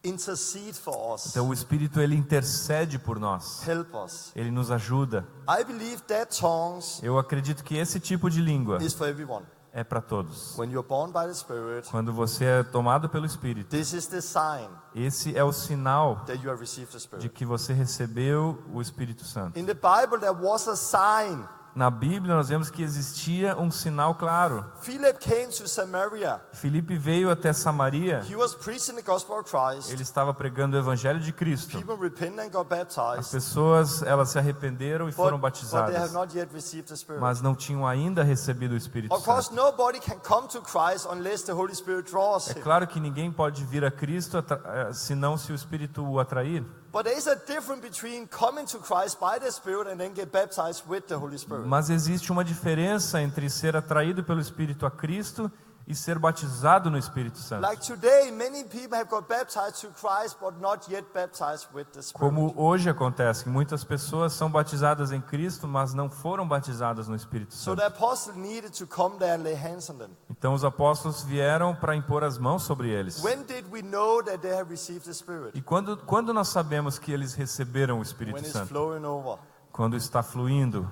intercede for us. Então o Espírito, ele intercede por nós. Help us. Ele nos ajuda. I believe that tongues Eu acredito que esse tipo de língua is for everyone. é para todos. When you're born by the Spirit, Quando você é tomado pelo Espírito, this is the sign esse é o sinal that you have received the de Spirit. que você recebeu o Espírito Santo. In the Bible, there was a sign. Na Bíblia nós vemos que existia um sinal claro. Philip came to Samaria. Filipe veio até Samaria. He was preaching the gospel of Christ. Ele estava pregando o evangelho de Cristo. People repented and got As baptized. pessoas, elas se arrependeram e foram But they have batizadas, not yet received the Spirit. mas não tinham ainda recebido o Espírito Of course, Santo. nobody can come to Christ unless the Holy Spirit draws É him. claro que ninguém pode vir a Cristo senão se o Espírito o atrair. But there is a difference between coming to Christ by the Spirit and then get baptized with the Holy Spirit. Mas existe uma diferença entre ser atraído pelo Espírito a Cristo e ser batizado no Espírito Santo. Like today, many people have got baptized to Christ but not yet baptized with the Spirit. Como hoje acontece, que muitas pessoas são batizadas em Cristo, mas não foram batizadas no Espírito So Santo. the apostle needed to come there and lay hands on them. Então os apóstolos vieram para impor as mãos sobre eles. When did we know that they have received the Spirit? E quando nós sabemos que eles receberam o Espírito When it's Santo? flowing over. Quando está fluindo,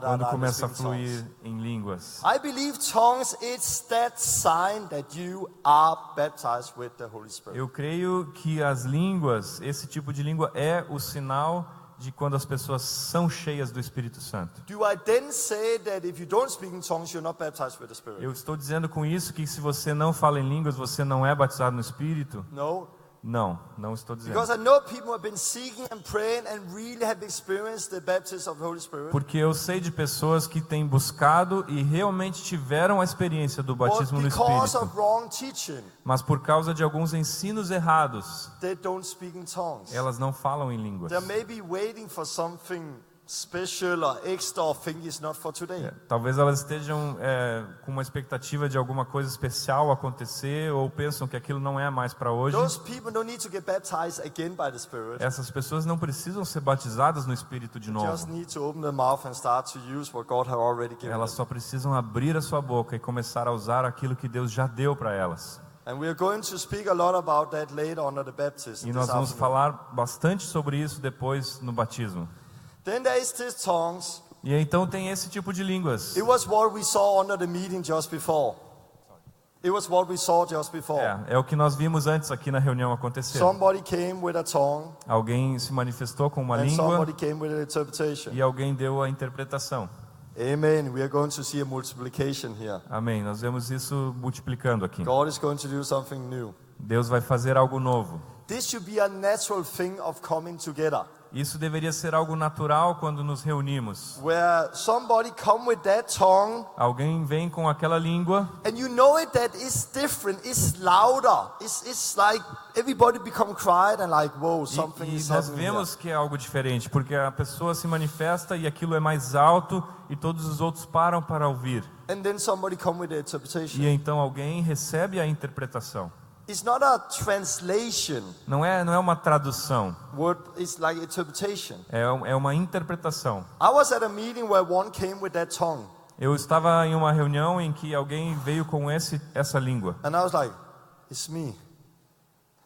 quando começa a fluir em línguas. I believe tongues is that sign that you are baptized with the Holy Spirit. Eu creio que as línguas, esse tipo de língua é o sinal de quando as pessoas são cheias do Espírito Santo. Do I then say that if you don't speak in tongues, you're not baptized with the Spirit? Eu estou dizendo com isso que se você não fala em línguas, você não é batizado no Espírito? No. Não estou dizendo. Because I know people who have been seeking and praying and really have experienced the baptism of the Holy Spirit. Porque eu sei de pessoas que têm buscado e realmente tiveram a experiência do But batismo no because Espírito. of wrong teaching, Mas por causa de alguns ensinos errados, they don't speak in tongues. elas não falam em línguas. They may be waiting for something special or extra or think it's not for today. Talvez elas estejam com uma expectativa de alguma coisa especial acontecer ou pensam que aquilo não é mais para hoje. Those people don't need to get baptized again by the Spirit. Essas pessoas não precisam ser batizadas no Espírito de Just novo. need to open their mouth and start to use what God has already given Elas them. só precisam abrir a sua boca e começar a usar aquilo que Deus já deu para elas. And we are going to speak a lot about that later on at the baptism. E this nós vamos afternoon. falar bastante sobre isso depois no batismo. Then there is this tongues. E então tem esse tipo de línguas. It was what we saw under the meeting just before. It was what we saw just before. É o que nós vimos antes aqui na reunião acontecer. Somebody came with a tongue, Alguém se manifestou com uma and língua somebody came with an interpretation. e alguém deu a interpretação. Amen. We are going to see a multiplication here. Amém. Nós vemos isso multiplicando aqui. God is going to do something new. Deus vai fazer algo novo. This should be a natural thing of coming together, Isso deveria ser algo natural quando nos reunimos. where somebody come with that tongue, Alguém vem com aquela língua and you know it that it's different, it's louder, it's like everybody become quiet and like, whoa, something e is nós happening here. vemos que é algo diferente, porque a pessoa se manifesta e aquilo é mais alto e todos os outros param para ouvir. And then somebody come with the interpretation. E então alguém recebe a interpretação. It's not a translation Não é uma tradução, word, it's like interpretation. é uma interpretação. I was at a meeting where one came with that tongue, Eu estava em uma reunião em que alguém veio com essa língua. and I was like, it's me.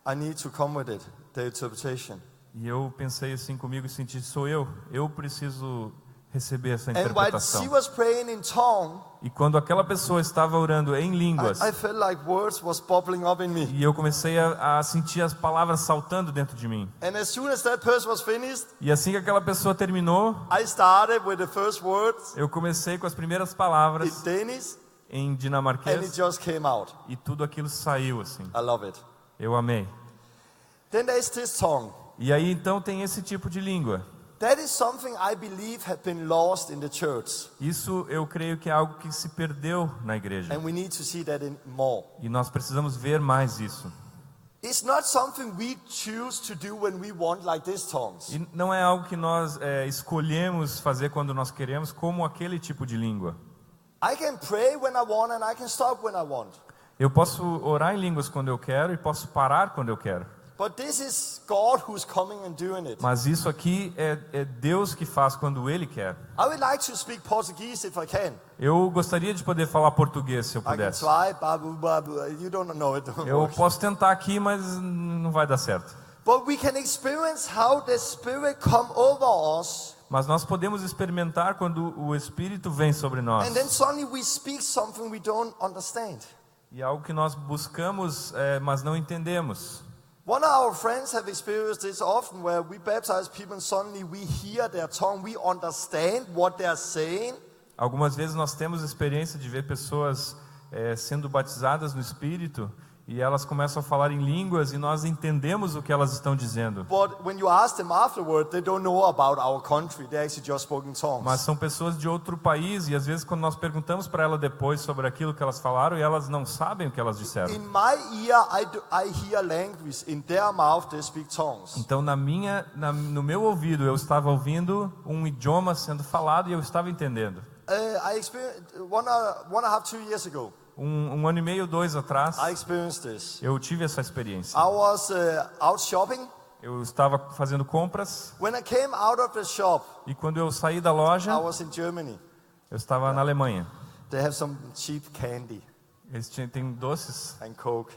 I need to come with it, the interpretation. E eu pensei assim comigo e senti, sou eu preciso receber essa And while interpretação. she was praying in tongue, E quando aquela pessoa estava orando em línguas, I felt like words was bubbling up in me. e eu comecei a sentir as palavras saltando dentro de mim. And as soon as that person was finished, E assim que aquela pessoa terminou, I started with the first words eu comecei com as primeiras in palavras Danish, em and it dinamarquês just came out. e tudo aquilo saiu assim. I love it. Eu amei. Then there's this tongue. E aí então tem esse tipo de língua. That is something I believe have been lost in the church. Isso eu creio que é algo que se perdeu na igreja. And we need to see that in more. E nós precisamos ver mais isso. It's not something we choose to do when we want, like these tongues. E não é algo que nós escolhemos fazer quando nós queremos, como aquele tipo de língua. I can pray when I want and I can stop when I want. Eu posso orar em línguas quando eu quero e posso parar quando eu quero. But this is God who's coming and doing it. Mas isso aqui é Deus que faz quando Ele quer. I would like to speak Portuguese if I can. Eu gostaria de poder falar português se eu I can pudesse. try, babu, babu. You don't know it. Don't Eu worry. posso tentar aqui, mas não vai dar certo. But we can experience how the Spirit come over us, Mas nós podemos experimentar quando o Espírito vem sobre nós. and then suddenly we speak something we don't understand. E é algo que nós buscamos, mas não entendemos. One of our friends have experienced this often, where we baptize people and suddenly we hear their tongue, we understand what they are saying, Algumas vezes nós temos experiência de ver pessoas sendo batizadas no Espírito e elas começam a falar em línguas e nós entendemos o que elas estão dizendo. but when you ask them afterward, they don't know about our country. They actually just spoke in tongues. Mas são pessoas de outro país e às vezes quando nós perguntamos para ela depois sobre aquilo que elas falaram e elas não sabem o que elas disseram. In my ear, I hear language. In their mouth, they speak tongues. Então no meu ouvido eu estava ouvindo um idioma sendo falado e eu estava entendendo. I experienced one and a half, 2 years ago. Um ano e meio, 2 atrás, I experienced this. eu tive essa experiência. I was out shopping. Eu estava fazendo compras When I came out of the shop, e quando eu saí da I loja, was in Germany. eu estava na Alemanha. They have some cheap candy Eles têm doces, and Coke.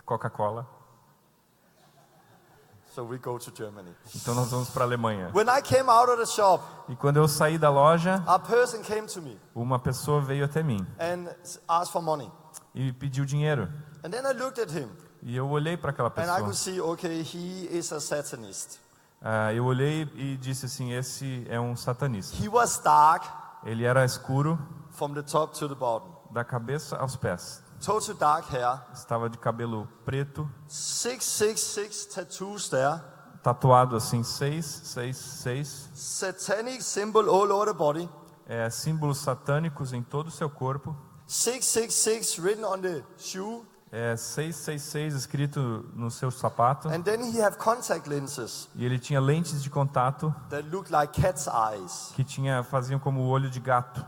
Coca-Cola. So we go to Germany. Então nós vamos para a Alemanha. When I came out of the shop, E quando eu saí da loja, a person came to me uma pessoa veio até mim and asked for money. e pediu dinheiro. And then I looked at him E eu olhei para aquela and I could pessoa. see, okay, he is a Satanist. Eu olhei e disse assim, esse é um satanista. He was dark Ele era escuro from the top to the bottom. da cabeça aos pés. total dark hair, estava de cabelo preto, 666 tattoos there, tatuado assim, 666, satanic symbol all over the body, símbolos satânicos em todo o seu corpo, 666 written on the shoe, 666 escrito no seu sapato, and then he have contact lenses e ele tinha lentes de contato that look like cat's eyes. que faziam como o olho de gato.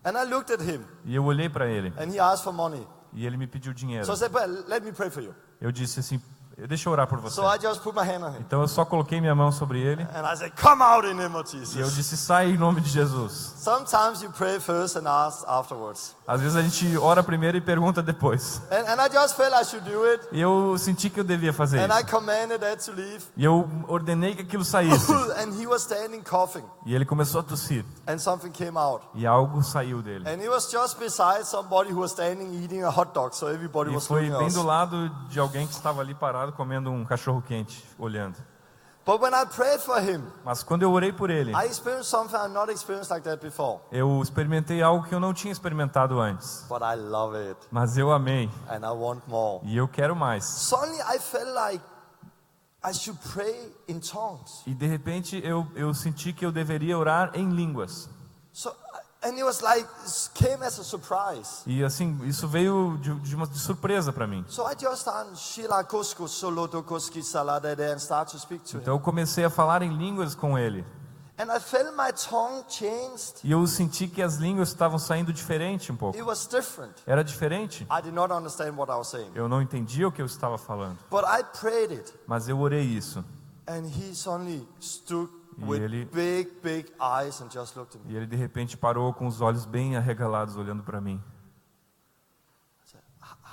And I looked at him, E eu olhei para ele, and he asked for money. e ele me pediu dinheiro. So I said, well, let me pray for you. Eu disse assim, deixa eu orar por você. So I just put my hand on him. Então eu só coloquei minha mão sobre ele, And I said, come out in the name of e eu Jesus. disse, sai em nome de Jesus. Sometimes you pray first and ask afterwards. Às vezes a gente ora primeiro e pergunta depois. And I just felt I should do it. E eu senti que eu devia fazer And I isso. commanded that to leave. E eu ordenei que aquilo saísse. And he was standing coughing. E ele começou a tossir. And something came out. E algo saiu dele. And he was just beside somebody who was standing eating a hot dog. So everybody E was foi looking bem at do us. lado de alguém que estava ali parado comendo um cachorro quente, olhando. But when I prayed for him, Mas quando eu orei por ele, I experienced something I've not experienced like that before. eu experimentei algo que eu não tinha experimentado antes. But I love it. Mas eu amei. And I want more. E eu quero mais. Suddenly I felt like I should pray in tongues. E de repente eu senti que eu deveria orar em línguas. So, and it was like, it came as a surprise. E assim, isso veio de surpresa para mim. So I just started Shila Kosko Solo Dokoski Salada there and start to speak to him. Então eu comecei a falar em línguas com ele. And I felt my tongue changed. E eu senti que as línguas estavam saindo diferente um pouco. It was different. Era diferente. I did not understand what I was saying. Eu não entendia o que eu estava falando. But I prayed it. Mas eu orei isso. And he suddenly stood E with ele- big eyes and just looked at me. E ele de repente parou com os olhos bem arregalados olhando para mim. I said,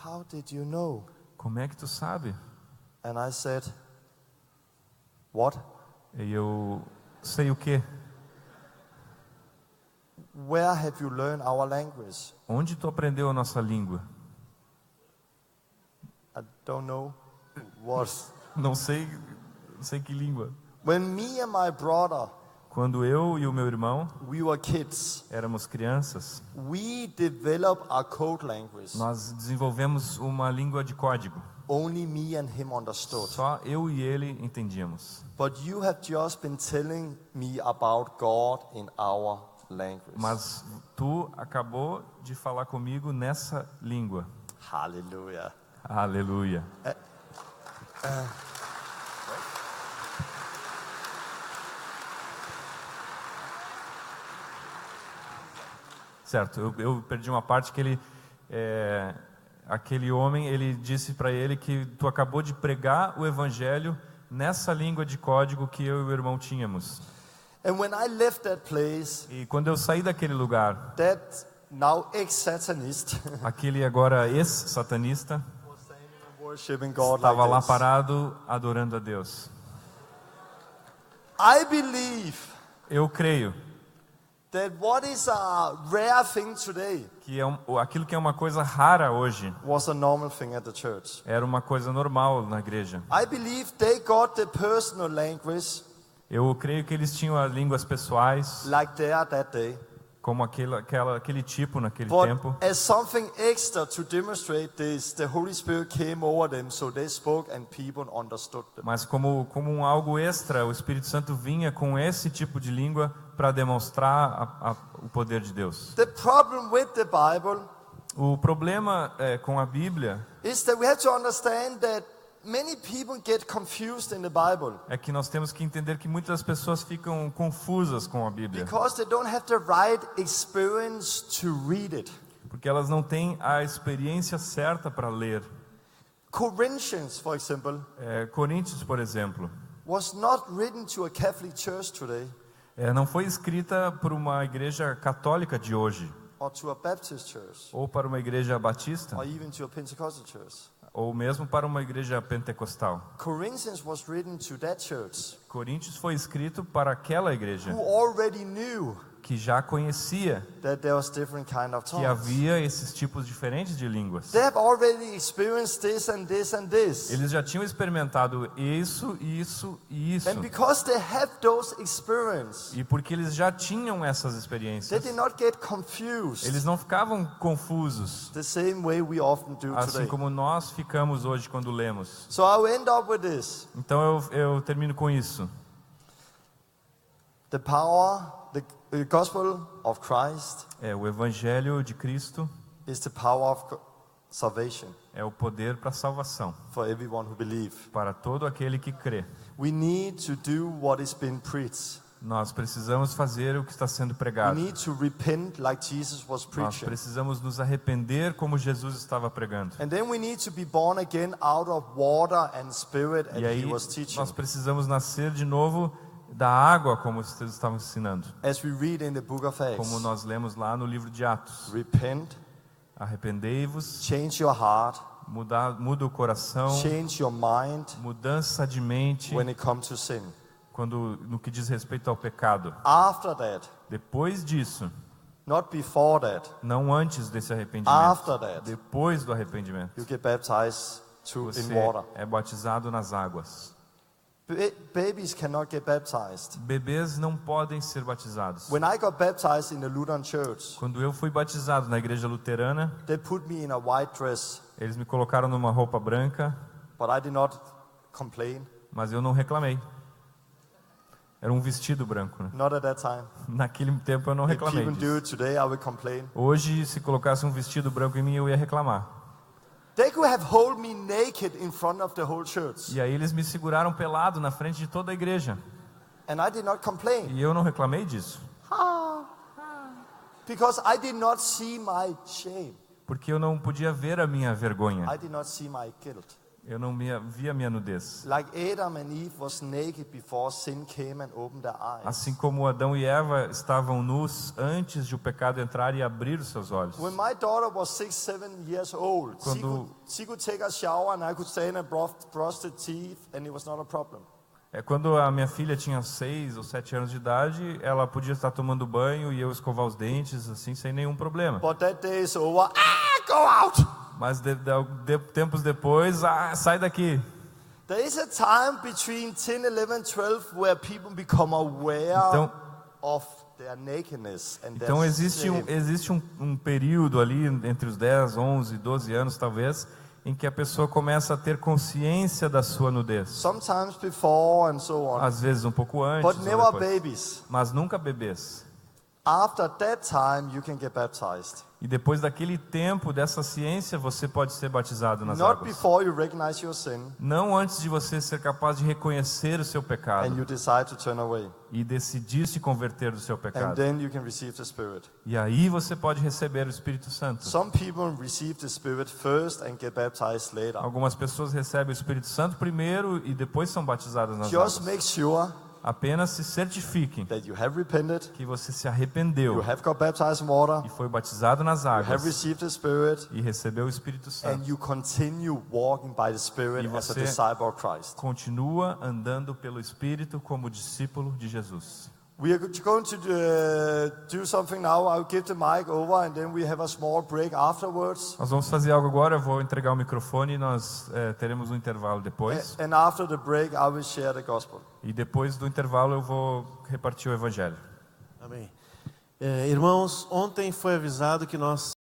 how did you know? Como é que tu sabe? And I said, what? E eu sei o quê? Where have you learned our language? Onde tu aprendeu a nossa língua? I don't know what. Não sei que língua. When me and my brother, Quando eu e o meu irmão we were kids, éramos crianças, we developed our code language. nós desenvolvemos uma língua de código. Only me and him understood. Só eu e ele entendíamos. But you have just been telling me about God in our language. Mas tu acabou de falar comigo nessa língua. Hallelujah. Aleluia. Certo, eu perdi uma parte que ele, aquele homem, ele disse para ele que tu acabou de pregar o evangelho nessa língua de código que eu e o irmão tínhamos. And when I left that place, E quando eu saí daquele lugar, that now ex-Satanist aquele agora ex-satanista was standing and worshiping God estava like lá this. parado adorando a Deus. I believe Eu creio that what is a rare thing today que aquilo que é uma coisa rara hoje was a normal thing at the church. era uma coisa normal na igreja. I believe they got the personal language Eu creio que eles tinham as línguas pessoais, like they are that day. como aquele tipo naquele But tempo. as something extra to demonstrate this, the Holy Spirit came over them, so they spoke and people understood them. Mas como algo extra, o Espírito Santo vinha com esse tipo de língua para demonstrar o poder de Deus. The problem with the Bible O problema com a Bíblia is that we have to understand that many people get confused in the Bible é que nós temos que entender que muitas pessoas ficam confusas com a Bíblia, because they don't have the right experience to read it. porque elas não têm a experiência certa para ler. Corinthians, for example, Coríntios, por exemplo, was not written to a Catholic church today não foi escrita por uma igreja católica de hoje, or to a Baptist church ou para uma igreja batista, or even to a Pentecostal church. ou mesmo para uma igreja pentecostal. Corinthians was written to that church Coríntios foi escrito para aquela igreja who already knew que já conhecia that there was different kind of que tongues. havia esses tipos diferentes de línguas. They have already experienced this and this and this. Eles já tinham experimentado isso, isso e isso. And because they have those experiences, E porque eles já tinham essas they experiências, did not get confused eles não ficavam confusos, the same way we often do assim today. como nós ficamos hoje quando lemos. So I will end up with this. Então eu termino com isso. The power, the gospel of Christ O Evangelho de Cristo is the power of salvation é o poder para a salvação, for everyone who believes. para todo aquele que crê. We need to do what is being preached. Nós precisamos fazer o que está sendo We pregado. need to repent like Jesus was Nós preaching. precisamos nos arrepender como Jesus estava pregando. And then we need to be born again out of water and spirit, and E aí he was teaching. nós precisamos nascer de novo da água, como vocês estavam ensinando. As we read in the book of Acts, Como nós lemos lá no livro de Atos. repent, Arrependei-vos, change your heart, muda o coração, change your mind mudança de mente when it comes to sin. no que diz respeito ao pecado. After that, Depois disso, not before that, não antes desse arrependimento, after that, depois do arrependimento, you get baptized in você water. é batizado nas águas. Babies cannot get baptized. Bebês não podem ser batizados. When I got baptized in the Lutheran church, Quando eu fui batizado na igreja luterana, they put me in a white dress, eles me colocaram numa roupa branca, but I did not complain. mas eu não reclamei. Era um vestido branco, né? Not at that time. Naquele tempo eu não If reclamei people do disso. it today, I will complain. Hoje, se colocasse um vestido branco em mim, eu ia reclamar. They could have hold me naked in front of the whole church, E aí eles me seguraram pelado na frente de toda a igreja. and I did not complain E eu não reclamei disso. because I did not see my shame. Porque eu não podia ver a minha vergonha. I did not see my guilt. Eu não via a minha nudez. Like Adam and Eve was naked before sin came and opened their eyes. Assim como Adão e Eva estavam nus antes de o pecado entrar e abrir os seus olhos. When my daughter was 6, 7 years old, she could take a shower and I could stand and brush the teeth and it was not a problem. Quando a minha filha tinha 6 ou 7 anos de idade, ela podia estar tomando banho e eu escovar os dentes assim sem nenhum problema. But that day is over. Go out! Mas tempos depois, sai daqui. There is a time between 10, 11, 12 where people become aware of their nakedness and Então their existe um período ali entre os 10, 11, 12 anos talvez, em que a pessoa começa a ter consciência da sua nudez. Sometimes before and so on. Às vezes um pouco antes, But ou never depois. babies. Mas nunca bebês. After that time, you can get baptized. E depois daquele tempo, dessa ciência, você pode ser batizado nas Not águas. before you recognize your sin Não antes de você ser capaz de reconhecer o seu and pecado you decide to turn away. e decidir se converter do seu And pecado. then you can receive the Spirit. E aí você pode receber o Espírito Santo. Some people receive the Spirit first and get baptized later. Algumas pessoas recebem o Espírito Santo primeiro e depois são batizadas nas Just águas. make sure Apenas se certifiquem that you have repented, que você se you arrependeu have got baptized in water, e foi batizado nas you have águas received the Spirit, e recebeu o Espírito and Santo. you continue walking by the Spirit E as a você disciple of Christ. Continua andando pelo Espírito como discípulo de Jesus. We are going to do something now. I'll give the mic over and then we have a small break afterwards. Nós vamos fazer algo agora, eu vou entregar o microfone e nós teremos um intervalo depois. And after the break, I will share the gospel. E depois do intervalo eu vou repartir o Evangelho. Amém. Irmãos, ontem foi avisado que nós